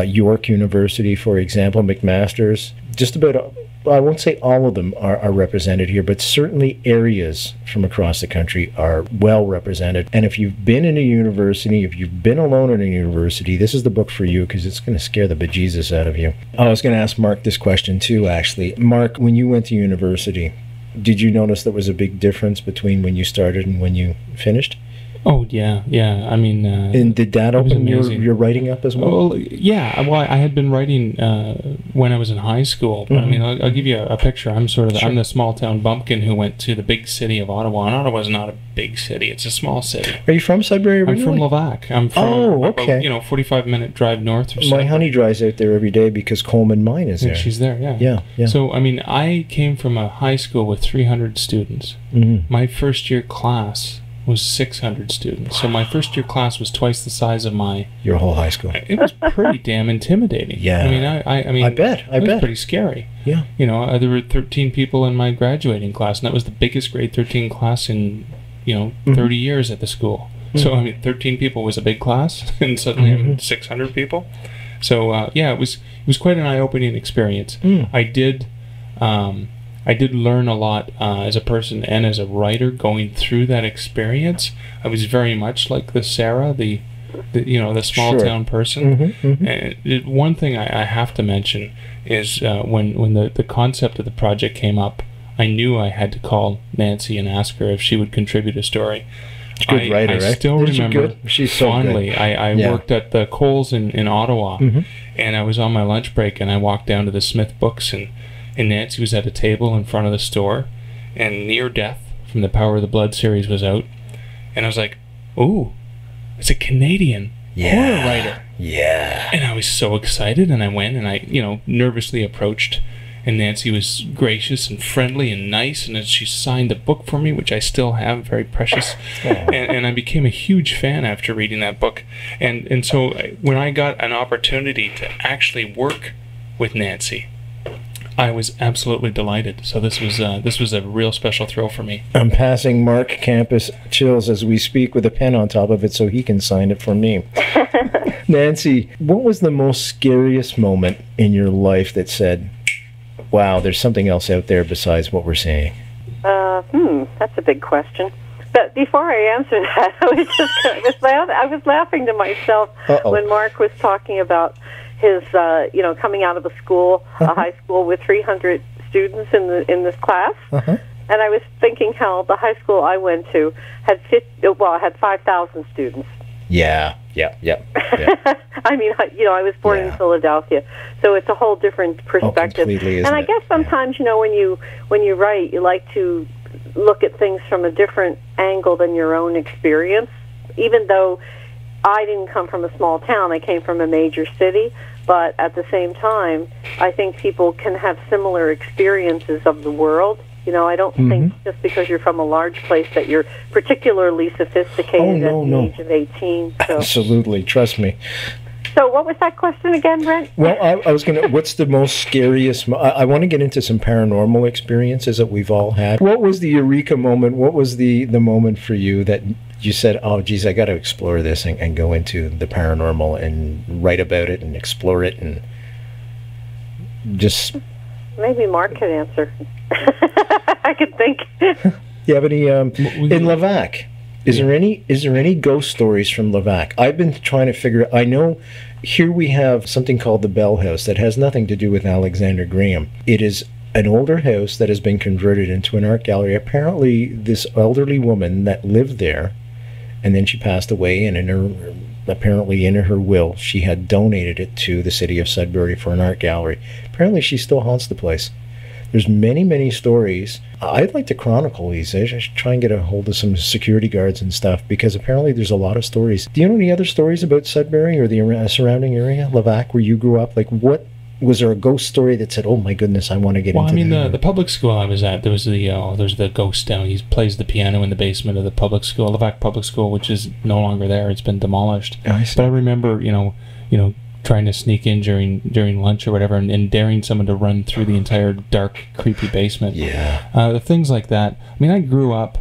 York University, for example, McMaster's. Just about, I won't say all of them are represented here, but certainly areas from across the country are well represented. And if you've been in a university, if you've been alone in a university, this is the book for you, because it's going to scare the bejesus out of you. I was going to ask Mark this question too, actually. Mark, when you went to university, did you notice there was a big difference between when you started and when you finished? Oh, yeah. I mean... and did that open your writing up as well? Well, yeah. Well, I had been writing when I was in high school. But I mean, I'll give you a picture. I'm I'm the small town bumpkin who went to the big city of Ottawa. And Ottawa's not a big city. It's a small city. Are you from Sudbury originally? I'm from Levac. I'm from about, 45-minute drive north or so. My honey drives out there every day because Coleman Mine is there. She's there, yeah. Yeah. So, I mean, I came from a high school with 300 students. My first year class was 600 students. So my first year class was twice the size of your whole high school. It was pretty damn intimidating. Yeah. I mean, I bet. It was pretty scary. Yeah. You know, there were 13 people in my graduating class, and that was the biggest grade 13 class in, 30 years at the school. So, I mean, 13 people was a big class, and suddenly I'm 600 people. So, yeah, it was quite an eye-opening experience. I did learn a lot as a person and as a writer going through that experience. I was very much like the Sarah, the small town person. And one thing I have to mention is when the concept of the project came up, I knew I had to call Nancy and ask her if she would contribute a story. Good writer, right? I still remember She's so fondly. Good. I worked at the Coles in Ottawa, and I was on my lunch break, and I walked down to the Smith Books, and Nancy was at a table in front of the store, and Near Death from the Power of the Blood series was out, and I was like, "Ooh, it's a Canadian horror writer!" Yeah. And I was so excited, and I went, and I nervously approached, and Nancy was gracious and friendly and nice, and then she signed the book for me, which I still have, very precious. And I became a huge fan after reading that book, and so when I got an opportunity to actually work with Nancy, I was absolutely delighted. So this was a real special thrill for me. I'm passing Mark Campus Chills as we speak with a pen on top of it so he can sign it for me. Nancy, what was the most scariest moment in your life that said, wow, there's something else out there besides what we're seeing? That's a big question. But before I answer that, I was laughing to myself when Mark was talking about his, coming out of a school, a high school with 300 students in this class, and I was thinking how the high school I went to had 5,000 students. Yeah. I mean, I was born in Philadelphia, so it's a whole different perspective. Completely, and I guess sometimes, when you write, you like to look at things from a different angle than your own experience, even though I didn't come from a small town. I came from a major city, but at the same time, I think people can have similar experiences of the world. I don't think just because you're from a large place that you're particularly sophisticated at the age of 18. So. Absolutely, trust me. So what was that question again, Brent? Well, I was going to, what's the most scariest, I want to get into some paranormal experiences that we've all had. What was the eureka moment? What was the moment for you that you said, oh, geez, I got to explore this and go into the paranormal and write about it and explore it and just... Maybe Mark could answer. I could think. You have any, in Levac, is there any ghost stories from Levac? I've been trying to figure out, I know here we have something called the Bell House that has nothing to do with Alexander Graham. It is an older house that has been converted into an art gallery. Apparently this elderly woman that lived there, and then she passed away, and apparently in her will she had donated it to the city of Sudbury for an art gallery. Apparently she still haunts the place. There's many stories. I'd like to chronicle these. I should try and get a hold of some security guards and stuff, because apparently there's a lot of stories. Do you know any other stories about Sudbury or the surrounding area, Levac, where you grew up? Like, what was there a ghost story that said, "Oh my goodness, I want to get into"? Well, I mean, the public school I was at, there was the ghost down. He plays the piano in the basement of the public school, Levac Public School, which is no longer there. It's been demolished. I see. But I remember, trying to sneak in during lunch or whatever, and daring someone to run through the entire dark, creepy basement. Yeah. Things like that. I mean, I grew up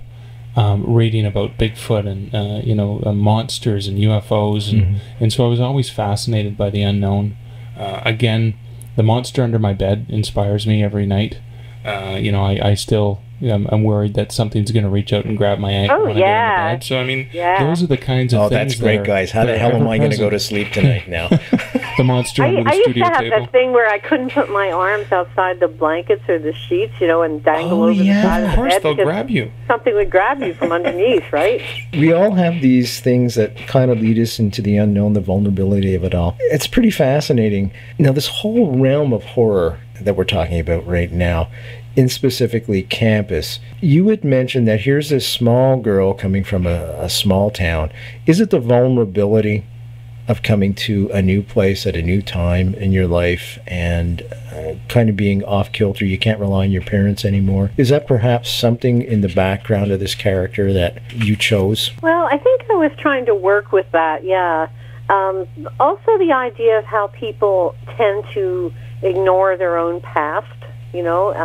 reading about Bigfoot and monsters and UFOs, and so I was always fascinated by the unknown. Again, the monster under my bed inspires me every night. I still, I'm worried that something's going to reach out and grab my ankle when I get into bed. So, I mean, those are the kinds of things. Oh, that's great, guys. How the hell am I going to go to sleep tonight now? The monster under the studio table. I used to have that thing where I couldn't put my arms outside the blankets or the sheets, and dangle over the side of the bed. Of course, they'll grab you. Something would grab you from underneath, right? We all have these things that kind of lead us into the unknown, the vulnerability of it all. It's pretty fascinating. Now, this whole realm of horror that we're talking about right now, in specifically campus, you had mentioned that here's this small girl coming from a small town. Is it the vulnerability of coming to a new place at a new time in your life and kind of being off kilter? You can't rely on your parents anymore. Is that perhaps something in the background of this character that you chose? Well, I think I was trying to work with that, yeah. Also the idea of how people tend to ignore their own past. Most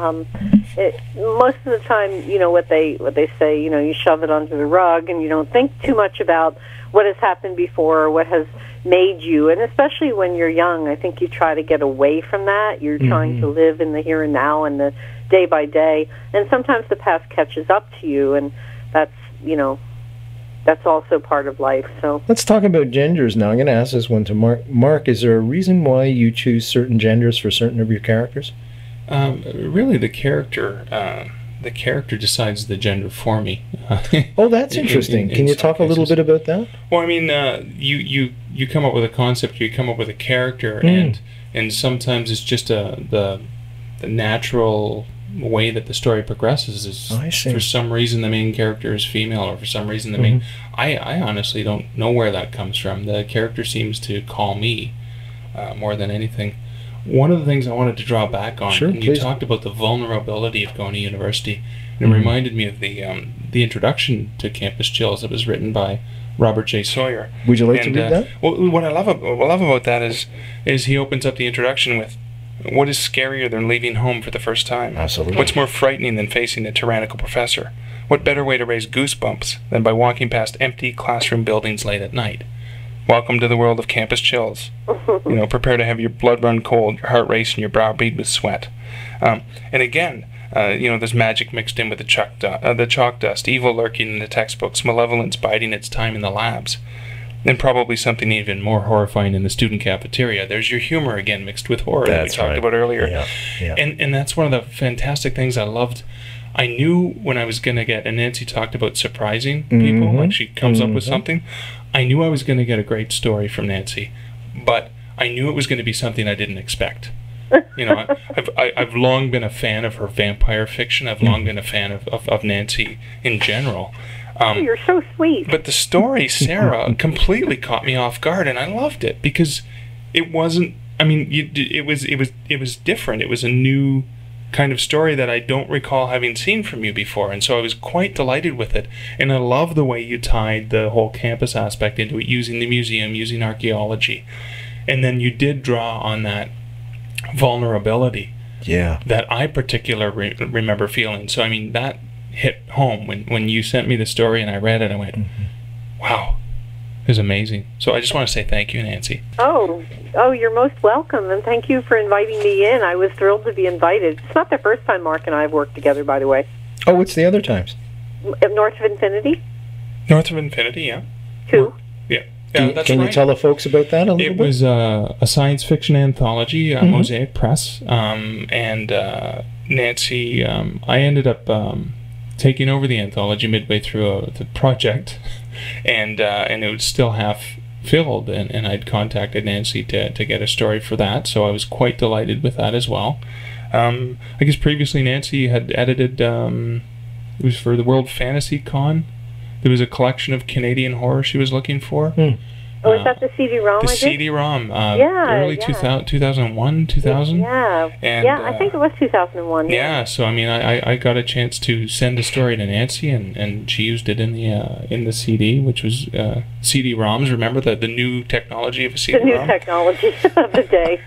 of the time, what they say, you shove it under the rug and you don't think too much about what has happened before or what has made you. And especially when you're young, I think you try to get away from that. You're trying to live in the here and now and the day by day. And sometimes the past catches up to you, and that's also part of life. So let's talk about genders now. I'm going to ask this one to Mark. Mark, is there a reason why you choose certain genders for certain of your characters? Really, the character decides the gender for me. Oh, that's interesting. Can you talk a little bit about that? Well, I mean, you come up with a concept, you come up with a character, and sometimes it's just the natural way that the story progresses is for some reason the main character is female, or for some reason the main. I honestly don't know where that comes from. The character seems to call me more than anything. One of the things I wanted to draw back on, and you talked about the vulnerability of going to university, and it reminded me of the introduction to Campus Chills that was written by Robert J. Sawyer. Would you like to read that? Well, what I love about that is he opens up the introduction with, "What is scarier than leaving home for the first time? Absolutely. What's more frightening than facing a tyrannical professor? What better way to raise goosebumps than by walking past empty classroom buildings late at night? Welcome to the world of Campus Chills. Prepare to have your blood run cold, your heart race, and your brow bead with sweat." And again, there's magic mixed in with the chalk dust, evil lurking in the textbooks, malevolence biding its time in the labs, and probably something even more horrifying in the student cafeteria. There's your humor again mixed with horror that we talked about earlier. Yeah. And that's one of the fantastic things I loved. I knew when I was going to get, and Nancy talked about surprising people, like she comes up with something. I knew I was going to get a great story from Nancy, but I knew it was going to be something I didn't expect. I've long been a fan of her vampire fiction. I've long been a fan of Nancy in general. You're so sweet. But the story, Sarah, completely caught me off guard, and I loved it because it wasn't. I mean, it was different. It was a new kind of story that I don't recall having seen from you before, and so I was quite delighted with it. And I love the way you tied the whole campus aspect into it, using the museum, using archaeology, and then you did draw on that vulnerability that I particularly remember feeling. So I mean, that hit home when you sent me the story and I read it. I went, wow, it was amazing. So I just want to say thank you, Nancy. Oh, you're most welcome, and thank you for inviting me in. I was thrilled to be invited. It's not the first time Mark and I have worked together, by the way. Oh, what's the other times? North of Infinity. North of Infinity, yeah. 2. Yeah. Can you tell the folks about that a little bit? It was a science fiction anthology, Mosaic Press, and Nancy, I ended up taking over the anthology midway through the project, and it was still half filled, and I'd contacted Nancy to get a story for that, so I was quite delighted with that as well. I guess previously Nancy had edited, it was for the World Fantasy Con. There was a collection of Canadian horror she was looking for. Oh, is that the CD-ROM? The CD-ROM, early 2001, 2000. Yeah, and, I think it was 2001. Yeah, so I mean, I got a chance to send a story to Nancy, and she used it in the CD, which was CD-ROMs. Remember the new technology of a CD-ROM? The new technology of the day.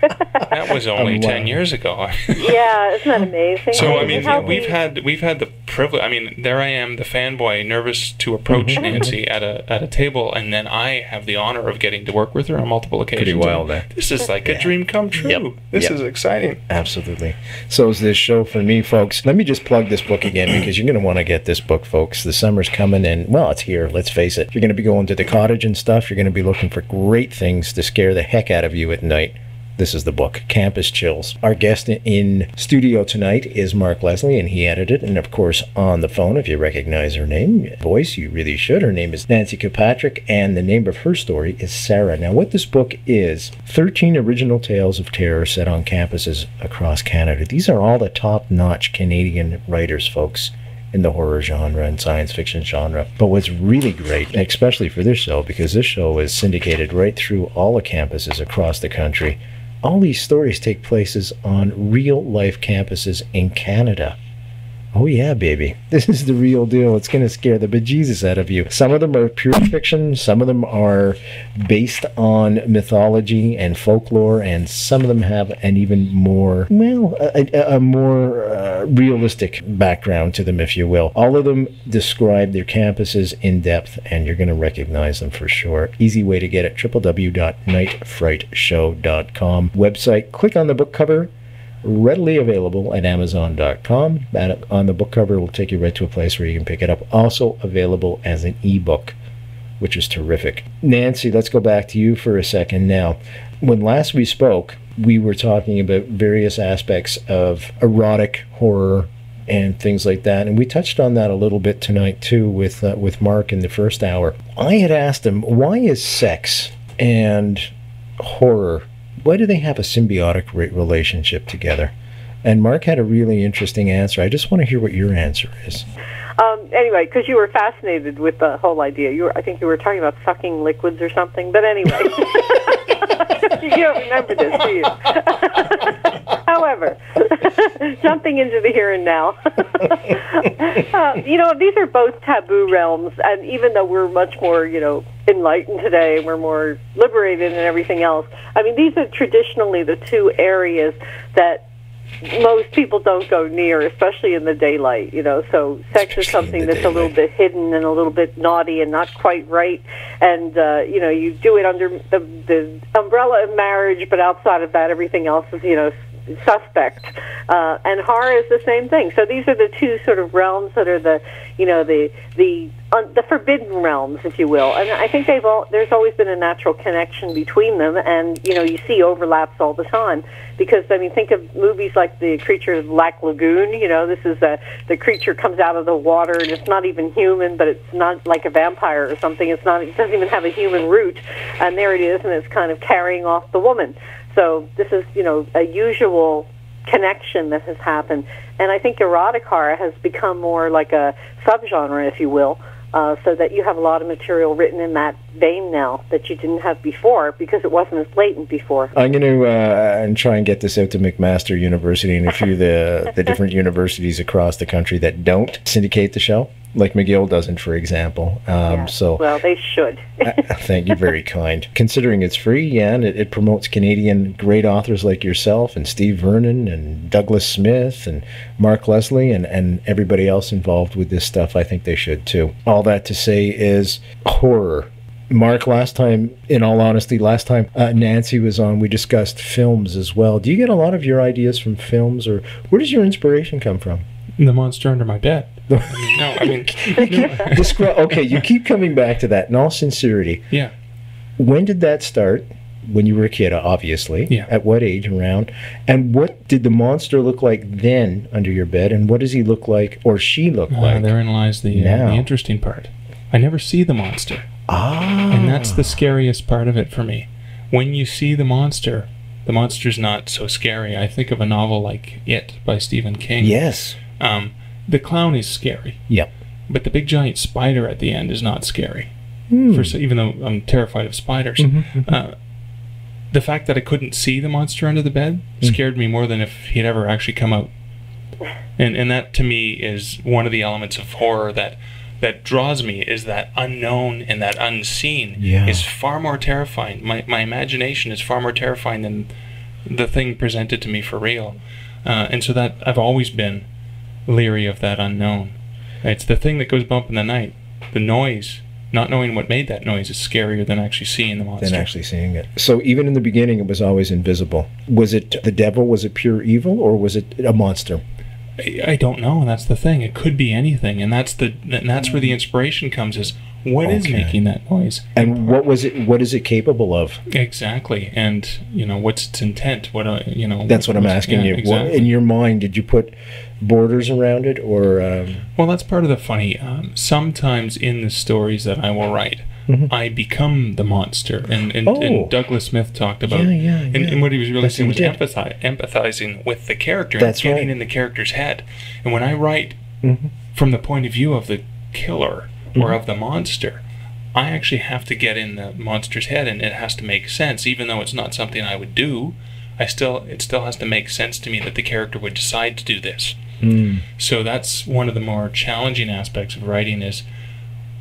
That was only 10 years ago. Yeah, isn't that amazing? So I mean, we've had the privilege. I mean, there I am, the fanboy, nervous to approach Nancy at a table, and then I have the honor of getting to work with her on multiple occasions. Pretty wild, eh? This is like a dream come true. This is exciting. Absolutely. So is this show for me, folks. Let me just plug this book again, because you're going to want to get this book, folks. The summer's coming, and, well, it's here. Let's face it. You're going to be going to the cottage and stuff. You're going to be looking for great things to scare the heck out of you at night. This is the book, Campus Chills. Our guest in studio tonight is Mark Leslie, and he edited, and of course on the phone, if you recognize her voice, you really should. Her name is Nancy Kilpatrick, and the name of her story is Sarah. Now, what this book is, 13 original tales of terror set on campuses across Canada. These are all the top-notch Canadian writers, folks, in the horror genre and science fiction genre. But what's really great, especially for this show, because this show is syndicated right through all the campuses across the country, all these stories take places on real-life campuses in Canada. Oh yeah, baby. This is the real deal. It's going to scare the bejesus out of you. Some of them are pure fiction. Some of them are based on mythology and folklore, and some of them have an even more, well, a more realistic background to them, if you will. All of them describe their campuses in depth, and you're going to recognize them for sure. Easy way to get it, www.nightfrightshow.com. Website, click on the book cover. Readily available at Amazon.com. On the book cover, it will take you right to a place where you can pick it up. Also available as an ebook, which is terrific. Nancy, let's go back to you for a second now. When last we spoke, we were talking about various aspects of erotic horror and things like that, and we touched on that a little bit tonight too with Mark in the first hour. I had asked him, why is sex and horror, why do they have a symbiotic relationship together? And Mark had a really interesting answer. I just want to hear what your answer is. Anyway, because you were fascinated with the whole idea. I think you were talking about sucking liquids or something. But anyway, you don't remember this, do you? However, jumping into the here and now, these are both taboo realms, and even though we're much more, enlightened today, we're more liberated and everything else. I mean, these are traditionally the two areas that most people don't go near, especially in the daylight, so sex is something that's a little bit hidden and a little bit naughty and not quite right, and you do it under the umbrella of marriage, but outside of that, everything else is suspect, and horror is the same thing. So these are the two sort of realms that are the forbidden realms, if you will. And I think there's always been a natural connection between them, and you see overlaps all the time. Because think of movies like The Creature of Black Lagoon. This is the creature comes out of the water, and it's not even human, but it's not like a vampire or something. It doesn't even have a human root, and there it is, and it's kind of carrying off the woman. So this is, a usual connection that has happened. And I think erotic horror has become more like a subgenre, if you will, so that you have a lot of material written in that vein now that you didn't have before because it wasn't as blatant before. I'm going to try and get this out to McMaster University and a few of the different universities across the country that don't syndicate the show, like McGill doesn't, for example. Well, they should. Thank you, very kind. Considering it's free, and it promotes Canadian great authors like yourself and Steve Vernon and Douglas Smith and Mark Leslie and everybody else involved with this stuff, I think they should too. All that to say is horror. Mark, last time Nancy was on, we discussed films as well. Do you get a lot of your ideas from films, or where does your inspiration come from? The monster under my bed. Okay, you keep coming back to that. In all sincerity, yeah. When did that start? When you were a kid, obviously. Yeah. At what age around? And what did the monster look like then under your bed? And what does he look like, or she look like? Therein lies the interesting part. I never see the monster. Ah. And that's the scariest part of it for me. When you see the monster, the monster's not so scary. I think of a novel like It by Stephen King. Yes. The clown is scary. Yep. But the big giant spider at the end is not scary. Even though I'm terrified of spiders. The fact that I couldn't see the monster under the bed scared me more than if he'd ever actually come out. And that, to me, is one of the elements of horror that draws me, is that unknown and that unseen is far more terrifying. My imagination is far more terrifying than the thing presented to me for real. And so that I've always been leery of that unknown. It's the thing that goes bump in the night. The noise, not knowing what made that noise, is scarier than actually seeing the monster. Than actually seeing it. So even in the beginning, it was always invisible. Was it the devil? Was it pure evil, or was it a monster? I don't know, and that's the thing. It could be anything, and that's where the inspiration comes. Is what is making that noise, and what was it? What is it capable of? Exactly, and what's its intent? That's what I'm asking you. Exactly. What, in your mind, did you put borders around it, or? Well, that's part of the funny. Sometimes in the stories that I will write, I become the monster, and Douglas Smith talked about, and what he was really saying was empathizing with the character, and getting in the character's head. And when I write from the point of view of the killer or of the monster, I actually have to get in the monster's head, and it has to make sense, even though it's not something I would do. It still has to make sense to me that the character would decide to do this. So that's one of the more challenging aspects of writing, is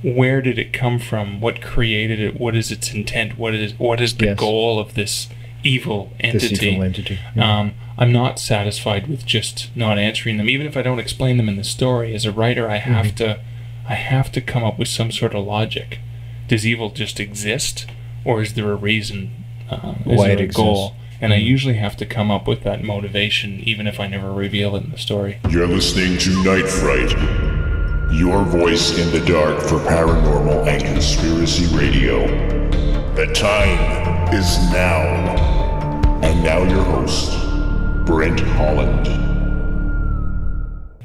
where did it come from? What created it? What is its intent? What is the goal of this evil entity? This evil entity. Yeah. I'm not satisfied with just not answering them, even if I don't explain them in the story. As a writer, I have to come up with some sort of logic. Does evil just exist, or is there a reason? Why it exists? Goal? And I Mm-hmm. usually have to come up with that motivation, even if I never reveal it in the story. You're listening to Night Fright, your voice in the dark for paranormal and conspiracy radio. The time is now. And now your host, Brent Holland.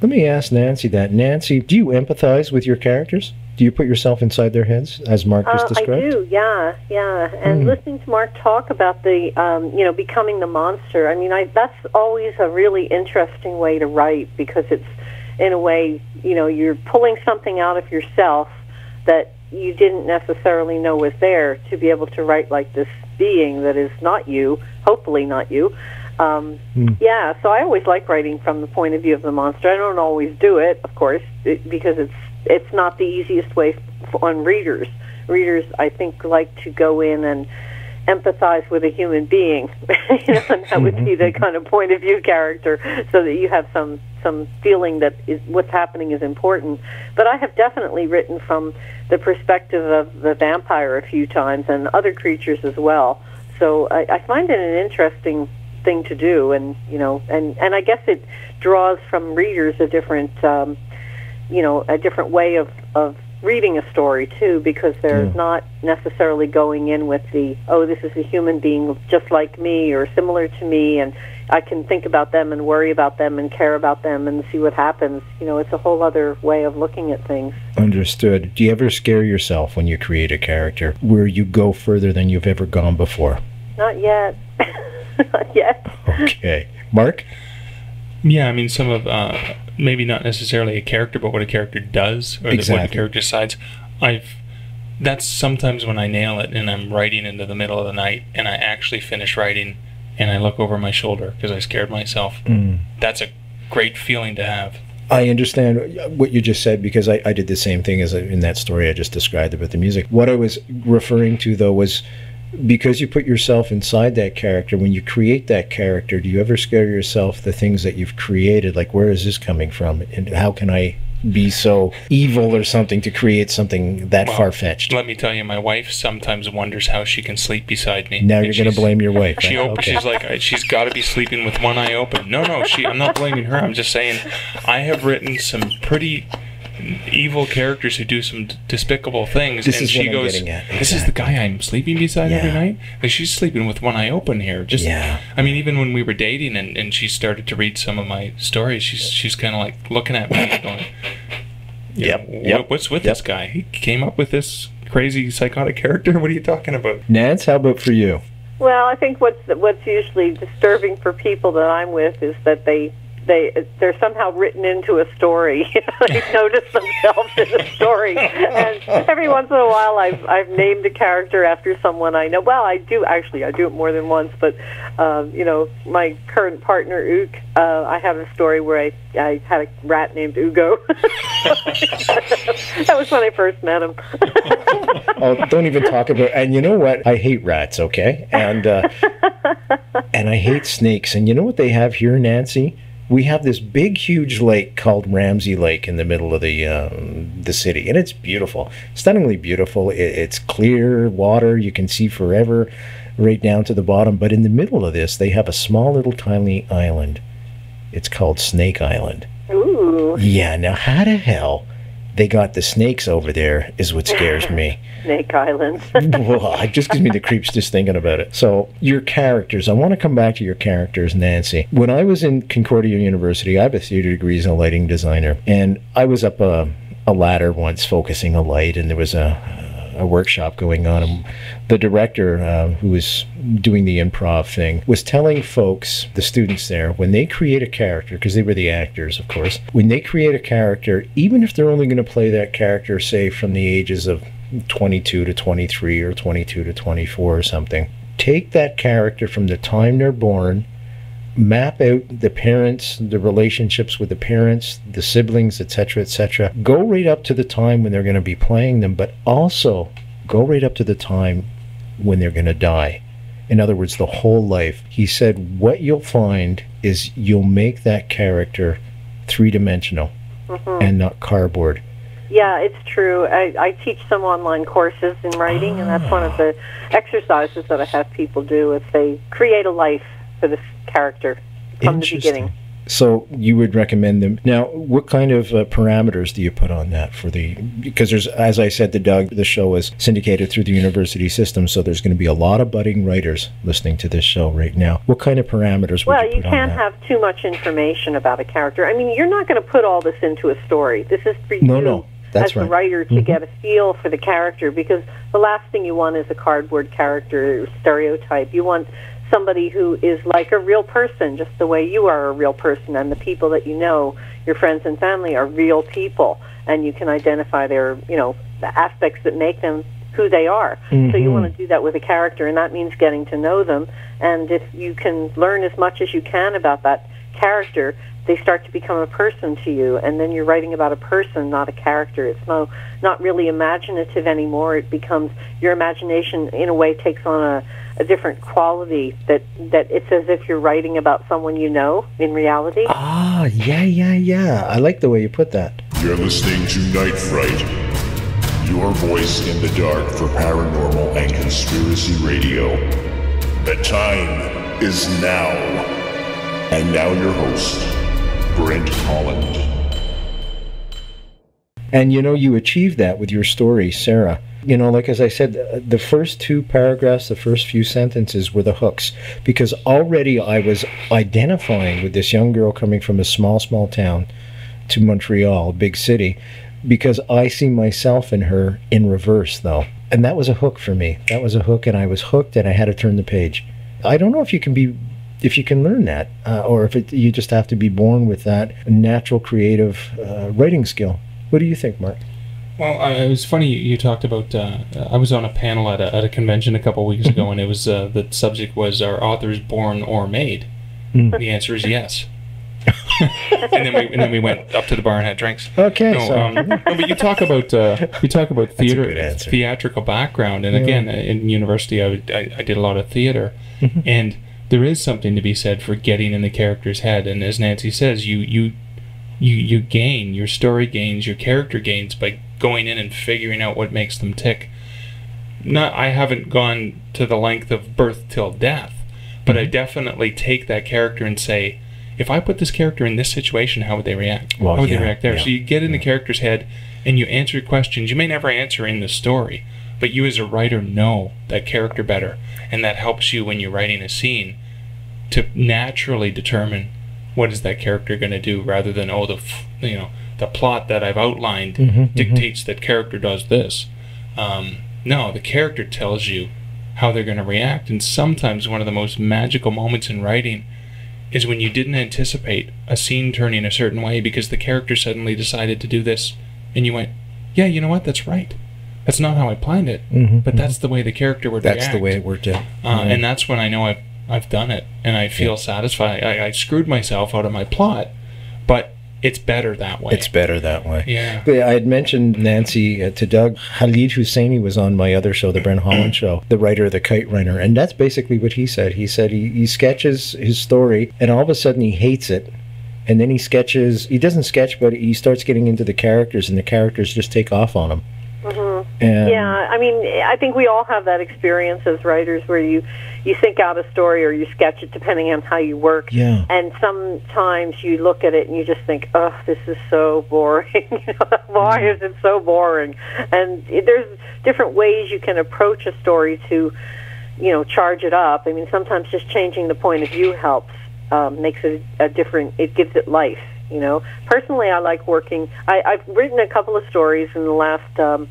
Let me ask Nancy that. Nancy, do you empathize with your characters? Do you put yourself inside their heads, as Mark just described? I do, yeah. And listening to Mark talk about the, becoming the monster, I mean, that's always a really interesting way to write, because it's, in a way, you're pulling something out of yourself that you didn't necessarily know was there, to be able to write like this being that is not you, hopefully not you. Yeah, so I always like writing from the point of view of the monster. I don't always do it, of course, because it's not the easiest way on readers. Readers, I think, like to go in and empathize with a human being, and that would be the kind of point of view character, so that you have some feeling that what's happening is important. But I have definitely written from the perspective of the vampire a few times, and other creatures as well. So I find it an interesting thing to do, and I guess it draws from readers a different a different way of reading a story too, because they're not necessarily going in with the, this is a human being just like me or similar to me, and I can think about them and worry about them and care about them and see what happens. It's a whole other way of looking at things. Understood. Do you ever scare yourself when you create a character, where you go further than you've ever gone before? Not yet. Not yet. Okay. Mark? Yeah, I mean, some of, maybe not necessarily a character, but what a character does, or what a character decides. That's sometimes when I nail it, and I'm writing into the middle of the night, and I actually finish writing, and I look over my shoulder because I scared myself. That's a great feeling to have. I understand what you just said, because I did the same thing as in that story I just described about the music. What I was referring to, though, was because you put yourself inside that character, when you create that character, do you ever scare yourself the things that you've created? Like, where is this coming from? And how can I be so evil or something to create something that far-fetched? Let me tell you, my wife sometimes wonders how she can sleep beside me. Now you're going to blame your wife. She's like, she's got to be sleeping with one eye open. No, I'm not blaming her. I'm just saying I have written some pretty evil characters who do some despicable things, and she goes, this is the guy I'm sleeping beside every night? Like, she's sleeping with one eye open here. I mean, even when we were dating and she started to read some of my stories, she's kind of like looking at me going, what's with this guy? He came up with this crazy psychotic character? What are you talking about? Nance, how about for you? Well, I think what's usually disturbing for people that I'm with is that they're somehow written into a story. They notice themselves in a story, and every once in a while, I've named a character after someone I know. Well, I do it more than once. But my current partner Ook, I have a story where I had a rat named Ugo. That was when I first met him. Oh, don't even talk about. And you know what? I hate rats. Okay, and I hate snakes. And you know what they have here, Nancy? We have this big, huge lake called Ramsey Lake in the middle of the city, and it's beautiful, stunningly beautiful. It's clear water; you can see forever, right down to the bottom. But in the middle of this, they have a small, little, tiny island. It's called Snake Island. Ooh. Yeah. Now, how the hell they got the snakes over there is what scares me. Snake Island. Well, it just gives me the creeps just thinking about it. So, your characters. I want to come back to your characters, Nancy. When I was in Concordia University, I have a theater degree as a lighting designer, and I was up a ladder once focusing a light, and there was a workshop going on, and the director who was doing the improv thing was telling folks, the students there, when they create a character, because they were the actors, of course, when they create a character, even if they're only going to play that character, say, from the ages of 22 to 23 or 22 to 24 or something, take that character from the time they're born, map out the parents, the relationships with the parents, the siblings, etc., go right up to the time when they're going to be playing them, but also go right up to the time when they're going to die. In other words, the whole life. He said what you'll find is you'll make that character three-dimensional and not cardboard. Yeah, it's true. I teach some online courses in writing, and that's one of the exercises that I have people do if they create a life for this character from the beginning. So you would recommend them. Now, what kind of parameters do you put on that because there's, as I said to Doug, the show is syndicated through the university system, so there's going to be a lot of budding writers listening to this show right now. What kind of parameters would you put on that? Well, you can't have too much information about a character. I mean, you're not going to put all this into a story. This is for you as the writer to get a feel for the character, because the last thing you want is a cardboard character stereotype. You want somebody who is like a real person, just the way you are a real person, and the people that you know, your friends and family, are real people, and you can identify their, the aspects that make them who they are. So you want to do that with a character, and that means getting to know them. And if you can learn as much as you can about that character, they start to become a person to you, and then you're writing about a person, not a character. It's not really imaginative anymore. It becomes, your imagination in a way takes on a different quality, that it's as if you're writing about someone you know in reality. Ah, yeah. I like the way you put that. You're listening to Night Fright, your voice in the dark for paranormal and conspiracy radio. The time is now. And now your host, Brent Holland. And you achieved that with your story, Sarah. Like as I said, the first two paragraphs, the first few sentences were the hooks, because already I was identifying with this young girl coming from a small town to Montreal, a big city, because I see myself in her in reverse, though. And that was a hook for me. That was a hook, and I was hooked, and I had to turn the page. I don't know if you can learn that, or if you just have to be born with that natural creative writing skill. What do you think, Mark? Well, it was funny you talked about. I was on a panel at a convention a couple of weeks ago, and it was the subject was, are authors born or made? The answer is yes. and then we went up to the bar and had drinks. Okay. But you talk about theatrical background, and again, in university, I did a lot of theater, and there is something to be said for getting in the character's head. And as Nancy says, you gain, your story gains, your character gains by going in and figuring out what makes them tick. I haven't gone to the length of birth till death, but I definitely take that character and say, if I put this character in this situation, how would they react? How would they react there? So you get in the character's head and you answer questions you may never answer in the story, but you as a writer know that character better, and that helps you when you're writing a scene to naturally determine what is that character going to do, rather than the plot that I've outlined dictates that character does this. No, the character tells you how they're going to react. And sometimes one of the most magical moments in writing is when you didn't anticipate a scene turning a certain way because the character suddenly decided to do this, and you went, yeah, you know what, that's right. That's not how I planned it, but that's the way the character would react. That's the way it worked out. And that's when I know I've done it, and I feel satisfied. I screwed myself out of my plot, but it's better that way. It's better that way. Yeah. I had mentioned Nancy to Doug. Khalid Husseini was on my other show, the Brent Holland Show, the writer of The Kite Runner, and that's basically what he said. He said he sketches his story, and all of a sudden he hates it, and then he doesn't sketch, but he starts getting into the characters, and the characters just take off on him. Yeah, I mean, I think we all have that experience as writers where you think out a story or you sketch it depending on how you work. Yeah. And sometimes you look at it and you just think, oh, this is so boring. Why is it so boring? And there's different ways you can approach a story to, charge it up. I mean, sometimes just changing the point of view helps, makes it it gives it life. Personally, I like working. I've written a couple of stories in the last,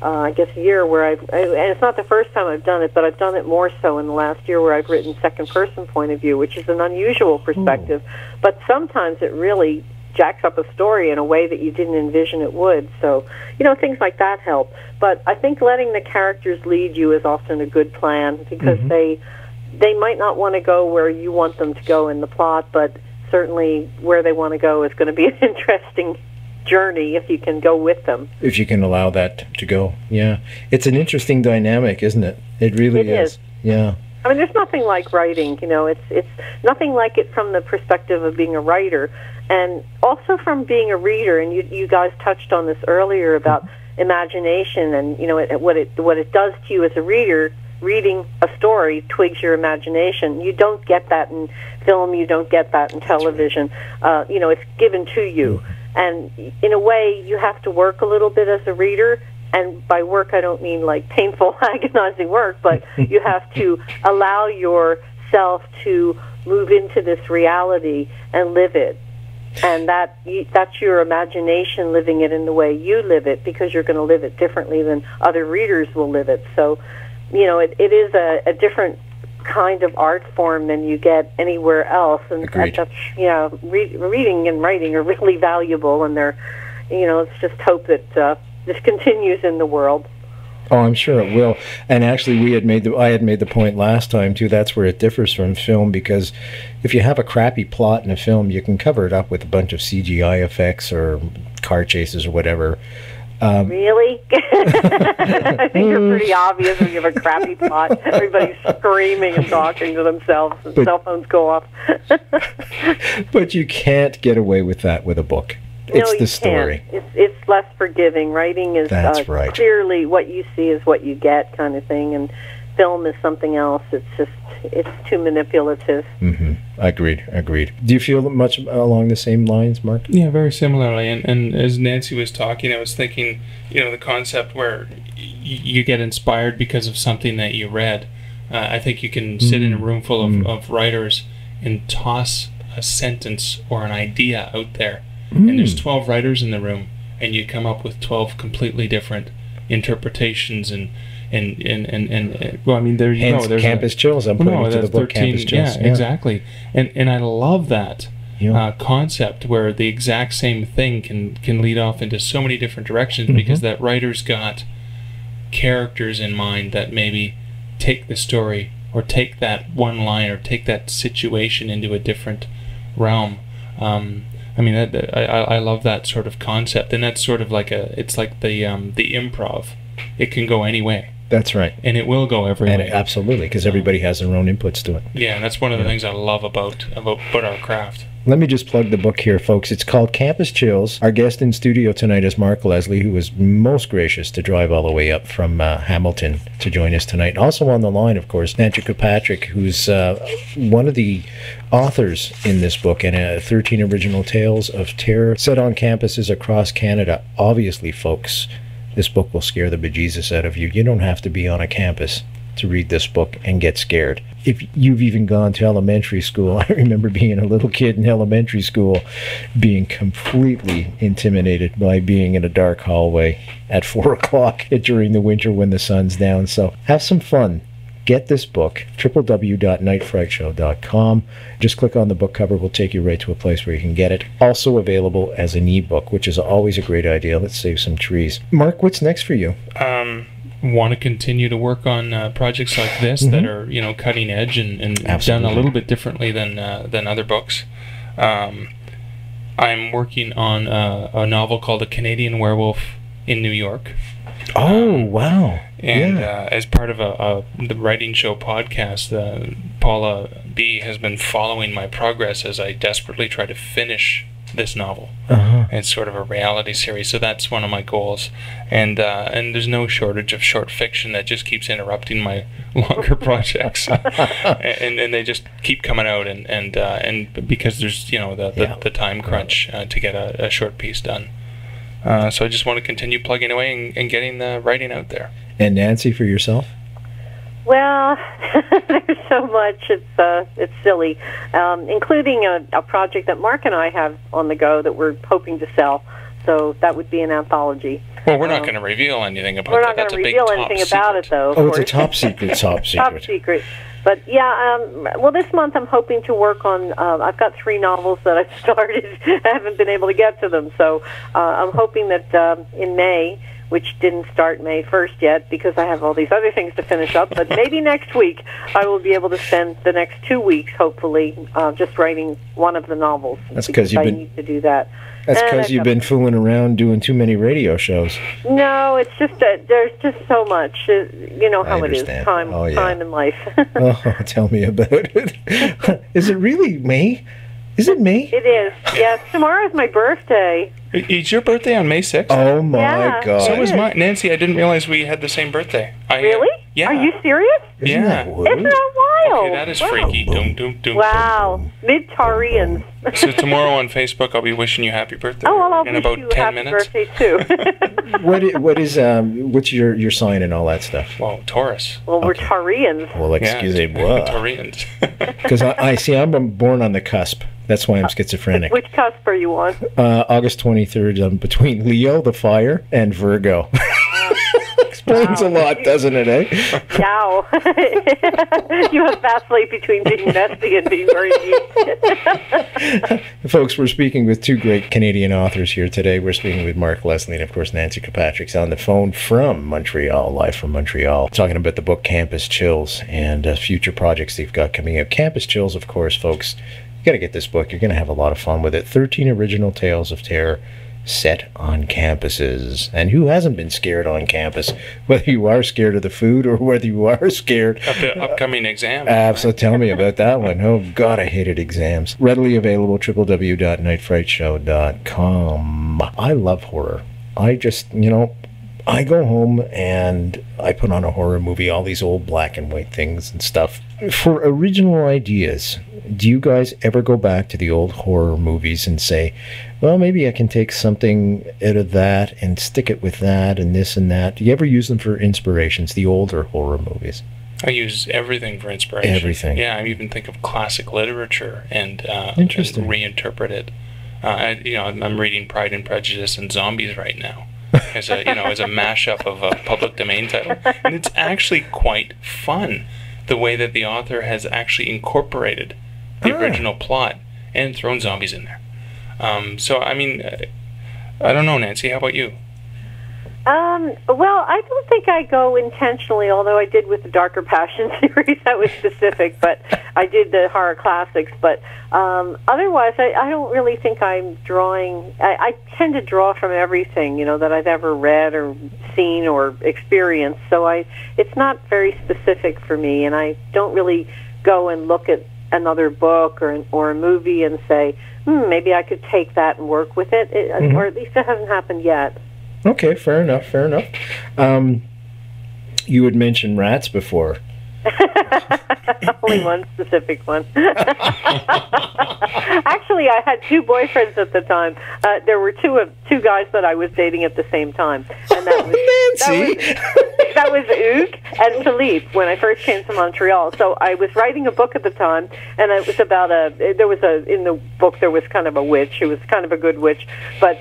I guess, year where and it's not the first time I've done it, but I've done it more so in the last year where I've written second-person point of view, which is an unusual perspective. But sometimes it really jacks up a story in a way that you didn't envision it would. So, things like that help. But I think letting the characters lead you is often a good plan because they might not want to go where you want them to go in the plot, but certainly where they want to go is going to be an interesting journey if you can go with them. If you can allow that to go, yeah. It's an interesting dynamic, isn't it? It really is. Yeah. I mean, there's nothing like writing, it's nothing like it from the perspective of being a writer, and also from being a reader, and you guys touched on this earlier about imagination and, what it does to you as a reader. Reading a story twigs your imagination. You don't get that in film. You don't get that in television. It's given to you. And in a way, you have to work a little bit as a reader. And by work, I don't mean like painful, agonizing work, but you have to allow yourself to move into this reality and live it. And that's your imagination living it in the way you live it, because you're going to live it differently than other readers will live it. So, it is a different kind of art form than you get anywhere else. And Agreed. Reading and writing are really valuable, and they're, let's just hope that this continues in the world. Oh, I'm sure it will. And actually, I had made the point last time too. That's where it differs from film, because if you have a crappy plot in a film, you can cover it up with a bunch of CGI effects or car chases or whatever. Really? I think it's pretty obvious when you have a crappy plot. Everybody's screaming and talking to themselves, and cell phones go off. But you can't get away with that with a book. It's the story. It's less forgiving. Writing is right. Clearly what you see is what you get, kind of thing, and film is something else. It's too manipulative. Agreed. Do you feel much along the same lines, Mark? Yeah, very similarly. And as Nancy was talking, I was thinking, the concept where you get inspired because of something that you read. I think you can sit in a room full of writers and toss a sentence or an idea out there. And there's 12 writers in the room, and you come up with 12 completely different interpretations and well, I mean, there you go. There's Campus Chills. I'm putting it to the book 13, Campus Chills. Yeah, exactly. And I love that concept where the exact same thing can lead off into so many different directions because that writer's got characters in mind that maybe take the story or take that one line or take that situation into a different realm. I mean, I love that sort of concept, and that's sort of like it's like the improv. It can go any way. That's right. And it will go every way. Absolutely, because everybody has their own inputs to it. Yeah, and that's one of the things I love about our craft. Let me just plug the book here, folks. It's called Campus Chills. Our guest in studio tonight is Mark Leslie, who was most gracious to drive all the way up from Hamilton to join us tonight. Also on the line, of course, Nancy Kilpatrick, who's one of the authors in this book, and 13 original tales of terror set on campuses across Canada. Obviously, folks, this book will scare the bejesus out of you. You don't have to be on a campus to read this book and get scared. If you've even gone to elementary school, I remember being a little kid in elementary school being completely intimidated by being in a dark hallway at 4 o'clock during the winter when the sun's down. So have some fun. get this book, www.nightfrightshow.com. Just click on the book cover. We'll take you right to a place where you can get it. Also available as an ebook, which is always a great idea. Let's save some trees. Mark, what's next for you? Want to continue to work on projects like this that are, cutting edge and done a little bit differently than other books. I'm working on a novel called A Canadian Werewolf in New York. Oh, wow. And as part of the writing show podcast, Paula B. has been following my progress as I desperately try to finish this novel. It's sort of a reality series, so that's one of my goals. And there's no shortage of short fiction that just keeps interrupting my longer projects, and they just keep coming out. And because there's the time crunch to get a short piece done. So I just want to continue plugging away and getting the writing out there. And Nancy, for yourself? Well, there's so much. It's silly, including a project that Mark and I have on the go that we're hoping to sell. So that would be an anthology. Well, we're not going to reveal anything about that. We're not going to reveal anything about it, though. Oh, it's a top secret, top secret. Top secret. But yeah, well, this month I'm hoping to work on. I've got 3 novels that I've started. I haven't been able to get to them, so I'm hoping that in May, which didn't start May 1st yet because I have all these other things to finish up, but maybe next week I will be able to spend the next 2 weeks, hopefully, just writing one of the novels. That's because I need to do that. That's because you've been fooling around doing too many radio shows. No, it's just that there's just so much. You know how it is. Time in life. Oh, tell me about it. Is it really May? Is it May? It is. Yes. Tomorrow is my birthday. Is your birthday on May 6th? Oh, my God. So is mine. Nancy, I didn't realize we had the same birthday. Really? Yeah. Are you serious? Isn't that Isn't that wild? Okay, that is freaky. Wow. Mid-Tarians. So tomorrow on Facebook, I'll be wishing you happy birthday. Oh, well, I'll in wish about you 10 happy minutes. birthday, too. What's your sign and all that stuff? Well, Taurus. Well, we're Tarians. Well, excusez-moi. Taurians. Because I'm born on the cusp. That's why I'm schizophrenic. Which cusp are you on? August 23rd. I'm between Leo, the fire, and Virgo. Explains a lot, doesn't it, eh? Yow. You have vacillate between being messy and being very deep. Folks, we're speaking with 2 great Canadian authors here today. We're speaking with Mark Leslie and, of course, Nancy Kilpatrick's on the phone from Montreal, live from Montreal, talking about the book Campus Chills and future projects they've got coming out. Campus Chills, of course, folks, you got to get this book. You're going to have a lot of fun with it. 13 original tales of terror set on campuses. And who hasn't been scared on campus? Whether you are scared of the food or whether you are scared of the upcoming exam. So tell me about that one. Oh, God, I hated exams. Readily available, www.nightfrightshow.com. I love horror. I just, I go home and I put on a horror movie, all these old black and white things and stuff. For original ideas, do you guys ever go back to the old horror movies and say, well, maybe I can take something out of that and stick it with that and this and that? Do you ever use them for inspirations, the older horror movies? I use everything for inspiration. Everything. Yeah, I even think of classic literature and reinterpret it. I'm reading Pride and Prejudice and Zombies right now. As a mashup of a public domain title, and it's actually quite fun the way that the author has actually incorporated the original plot and thrown zombies in there. So I mean, I don't know, Nancy. How about you? Well, I don't think I go intentionally, although I did with the Darker Passion series. That was specific, but I did the horror classics. But otherwise, I don't really think I'm drawing. I tend to draw from everything, that I've ever read or seen or experienced. So it's not very specific for me, and I don't really go and look at another book or a movie and say, maybe I could take that and work with it, or at least it hasn't happened yet. Okay, fair enough. You had mentioned rats before. Only one specific one. Actually, I had 2 boyfriends at the time. There were two guys that I was dating at the same time, and that was Nancy. That was Hugues and Philippe when I first came to Montreal. So I was writing a book at the time, and it was about in the book there was kind of a witch. She was kind of a good witch, but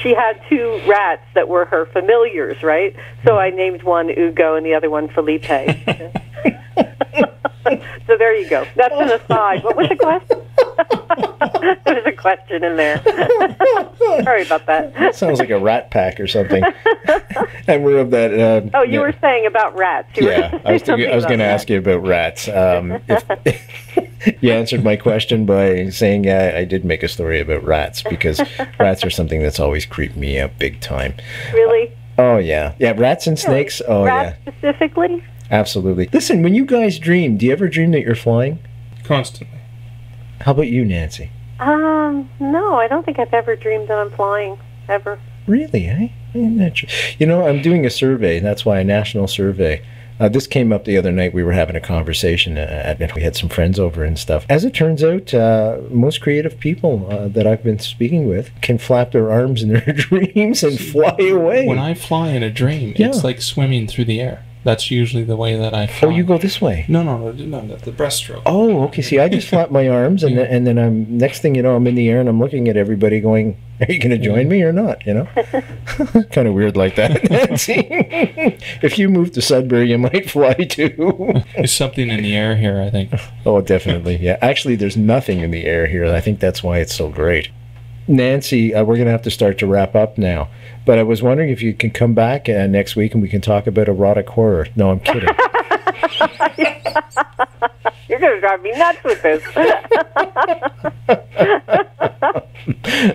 she had 2 rats that were her familiars, right? So I named one Hugo and the other one Felipe. So there you go. That's an aside. What was the question? There was a question in there. Sorry about that. Sounds like a rat pack or something. And we're of that. You were saying about rats. I was going to ask you about rats. You answered my question by saying I did make a story about rats, because rats are something that's always creeped me out big time. Really? Oh, yeah. Yeah, rats and snakes. Oh, rats specifically? Absolutely. Listen, when you guys dream, do you ever dream that you're flying? Constantly. How about you, Nancy? No, I don't think I've ever dreamed that I'm flying, ever. Really, eh? You know, I'm doing a survey. That's why, a national survey. This came up the other night. We were having a conversation. We had some friends over and stuff. As it turns out, most creative people that I've been speaking with can flap their arms in their dreams and fly away. When I fly in a dream, it's like swimming through the air. That's usually the way that I fly. Oh, you go this way? No, the breaststroke. Oh, okay. See, I just flap my arms, and then I'm, next thing you know, I'm in the air, and I'm looking at everybody going, are you going to join me or not, you know? Kind of weird like that, Nancy. If you move to Sudbury, you might fly too. There's something in the air here, I think. Oh, definitely, yeah. Actually, there's nothing in the air here. I think that's why it's so great. Nancy, we're going to have to start to wrap up now. But I was wondering if you can come back next week and we can talk about erotic horror. No, I'm kidding. You're going to drive me nuts with this.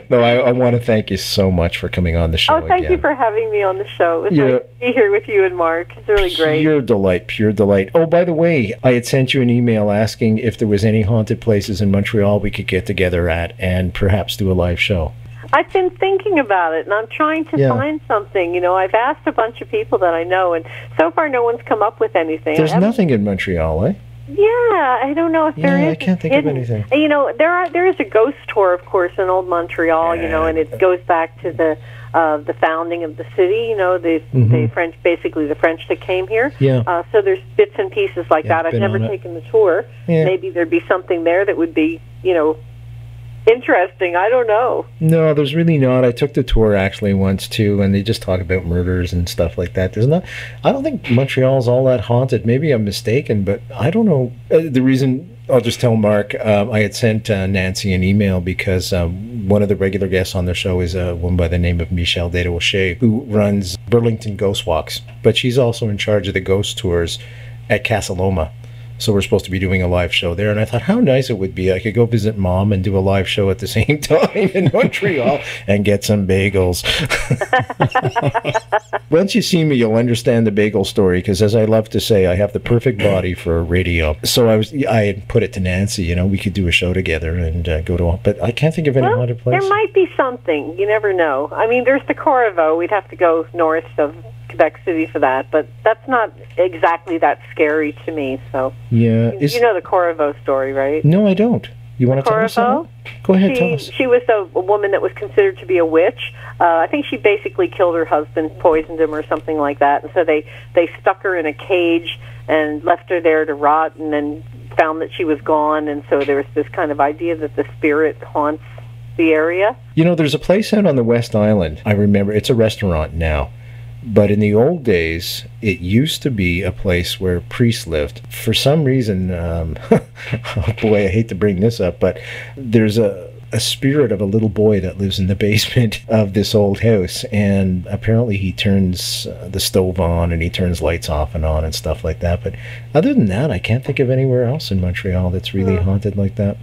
No, I want to thank you so much for coming on the show. Oh, thank you for having me on the show. It was great to be here with you and Mark. It's really great. Pure delight, pure delight. Oh, by the way, I had sent you an email asking if there was any haunted places in Montreal we could get together at and perhaps do a live show. I've been thinking about it, and I'm trying to find something. You know, I've asked a bunch of people that I know, and so far no one's come up with anything. There's nothing in Montreal, eh? Yeah, I don't know if there is. I can't think of anything. And, you know, there is a ghost tour, of course, in old Montreal. You know, and it goes back to the founding of the city. You know, the French, basically the French that came here. Yeah. So there's bits and pieces like that. I've never taken the tour. Yeah. Maybe there'd be something there that would be, you know, interesting. I don't know. No, there's really not. I took the tour actually once too, and they just talk about murders and stuff like that. There's not. I don't think Montreal's all that haunted. Maybe I'm mistaken, but I don't know. The reason, I'll just tell Mark, I had sent Nancy an email because one of the regular guests on the show is a woman by the name of Michelle Desrochers, who runs Burlington Ghost Walks, but she's also in charge of the ghost tours at Casa Loma. So we're supposed to be doing a live show there. And I thought how nice it would be. I could go visit Mom and do a live show at the same time in Montreal and get some bagels. Once you see me, you'll understand the bagel story, because as I love to say, I have the perfect body for radio. So I had put it to Nancy, you know, we could do a show together and go to, but I can't think of any haunted place. There might be something. You never know. I mean, there's the Corriveau. We'd have to go north of Quebec City for that, but that's not exactly that scary to me. So yeah, you know the Corriveau story, right? No, I don't. You want to tell us that? Go ahead, tell us. She was a woman that was considered to be a witch. I think she basically killed her husband, poisoned him or something like that, and so they stuck her in a cage and left her there to rot, and then found that she was gone, and so there was this kind of idea that the spirit haunts the area. You know, there's a place out on the West Island. I remember, it's a restaurant now. But in the old days, it used to be a place where priests lived. For some reason, oh boy, I hate to bring this up, but there's a spirit of a little boy that lives in the basement of this old house. And apparently he turns the stove on and he turns lights off and on and stuff like that. But other than that, I can't think of anywhere else in Montreal that's really haunted like that.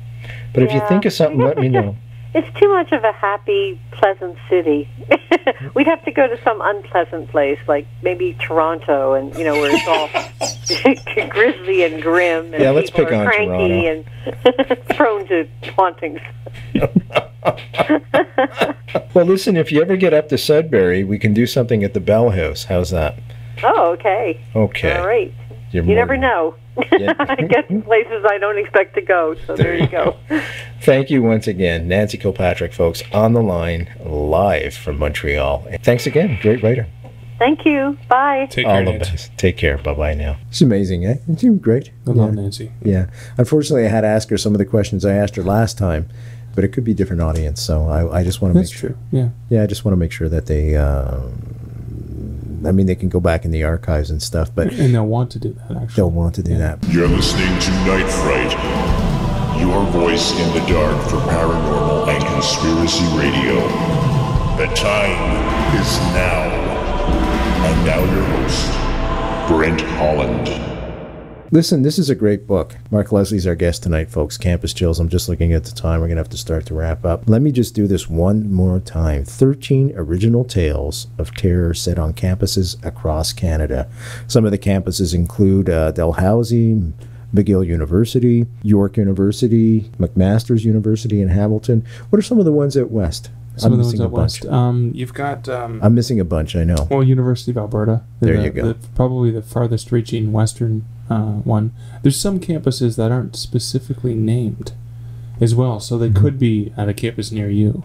But if you think of something, let me know. It's too much of a happy, pleasant city. We'd have to go to some unpleasant place, like maybe Toronto, and you know, where it's all grisly and grim, and let's pick on cranky Toronto. And prone to hauntings. Well, listen, if you ever get up to Sudbury, we can do something at the Bell House. How's that? Oh, okay. Okay. All right. You never know. Yeah. I get places I don't expect to go, so there you go. Thank you once again. Nancy Kilpatrick, folks, on the line, live from Montreal. Thanks again. Great writer. Thank you. Bye. Take care, Nancy. Best. Take care. Bye-bye now. It's amazing, eh? It's great. I love Nancy. Yeah. Unfortunately, I had to ask her some of the questions I asked her last time, but it could be a different audience, so I just want to make sure. That's true. Yeah. Yeah, I just want to make sure that I mean, they can go back in the archives and stuff, but And they'll want to do that, actually. they'll want to do that. You're listening to Night Fright, your voice in the dark for paranormal and conspiracy radio. The time is now. And now your host, Brent Holland. Listen, this is a great book. Mark Leslie's our guest tonight, folks. Campus Chills. I'm just looking at the time. We're going to have to start to wrap up. Let me just do this one more time. 13 original tales of terror set on campuses across Canada. Some of the campuses include Dalhousie, McGill University, York University, McMaster's University in Hamilton. What are some of the ones at West? Some of the ones out west. You've got... I'm missing a bunch, I know. Well, University of Alberta. There you go. Probably the farthest reaching western one. There's some campuses that aren't specifically named as well, so they could be at a campus near you.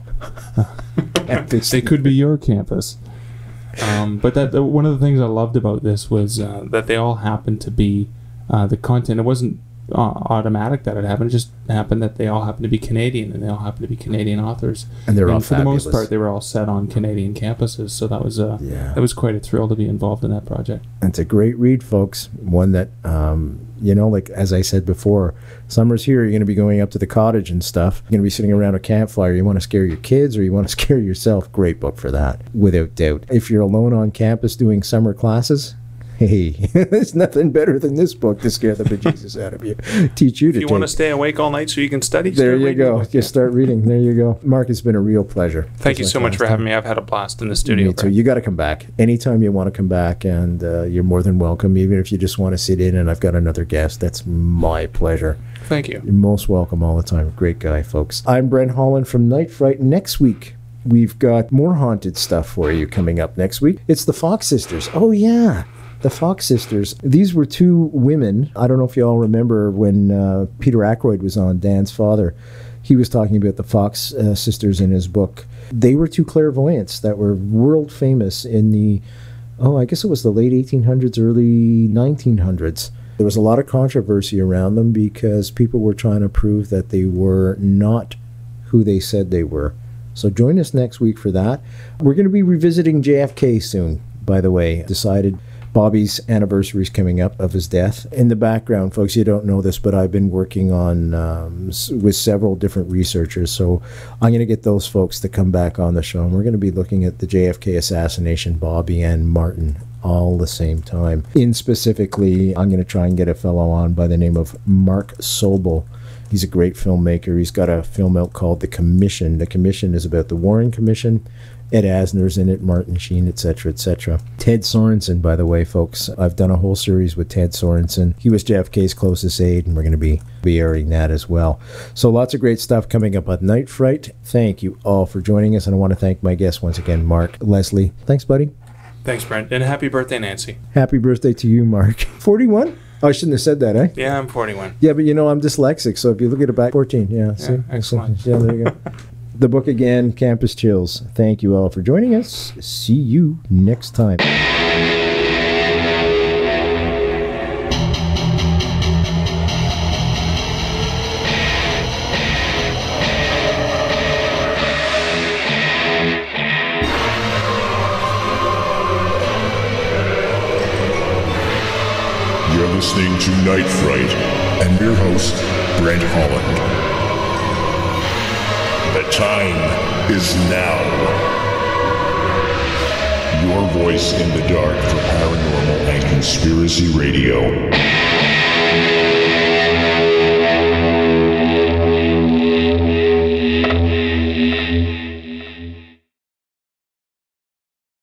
They could be your campus. But one of the things I loved about this was that they all happened to be the content. It wasn't automatic that it happened. It just happened that they all happened to be Canadian, and they all happened to be Canadian authors. And they're all for fabulous. the most part, they were all set on Canadian campuses. So that was quite a thrill to be involved in that project. It's a great read, folks. One that, like as I said before, summer's here. You're going to be going up to the cottage and stuff. You're going to be sitting around a campfire. You want to scare your kids or you want to scare yourself. Great book for that, without doubt. If you're alone on campus doing summer classes, hey, there's nothing better than this book to scare the bejesus out of you. Teach you to If you want to stay awake all night so you can study, there you go. Just start reading. There you go. Mark, it's been a real pleasure. Thank you so much for having me. I've had a blast in the studio. Me too. You got to come back. Anytime you want to come back, and you're more than welcome. Even if you just want to sit in and I've got another guest, that's my pleasure. Thank you. You're most welcome all the time. Great guy, folks. I'm Brent Holland from Night Fright. Next week, we've got more haunted stuff for you coming up next week. It's the Fox Sisters. Oh, yeah. The Fox Sisters. These were two women. I don't know if you all remember when Peter Ackroyd was on, Dan's father. He was talking about the Fox Sisters in his book. They were two clairvoyants that were world famous in the, I guess it was the late 1800s, early 1900s. There was a lot of controversy around them because people were trying to prove that they were not who they said they were. So join us next week for that. We're going to be revisiting JFK soon, by the way. Decided Bobby's anniversary is coming up of his death. In the background, folks, you don't know this, but I've been working on with several different researchers. So I'm going to get those folks to come back on the show. And we're going to be looking at the JFK assassination, Bobby and Martin, all the same time. Specifically, I'm going to try and get a fellow on by the name of Mark Sobel. He's a great filmmaker. He's got a film out called The Commission. The Commission is about the Warren Commission. Ed Asner's in it, Martin Sheen, etc., etc. Ted Sorensen, by the way, folks. I've done a whole series with Ted Sorensen. He was JFK's closest aide, and we're going to be airing that as well. So lots of great stuff coming up on Night Fright. Thank you all for joining us, and I want to thank my guest once again, Mark Leslie. Thanks, buddy. Thanks, Brent. And happy birthday, Nancy. Happy birthday to you, Mark. 41? Oh, I shouldn't have said that, eh? Yeah, I'm 41. Yeah, but I'm dyslexic, so if you look at it back, 14. Yeah, see? Excellent. Yeah, there you go. The book again, Campus Chills. Thank you all for joining us. See you next time. You're listening to Night Fright, and your host, Brent Holland. The time is now. Your voice in the dark for paranormal and conspiracy radio.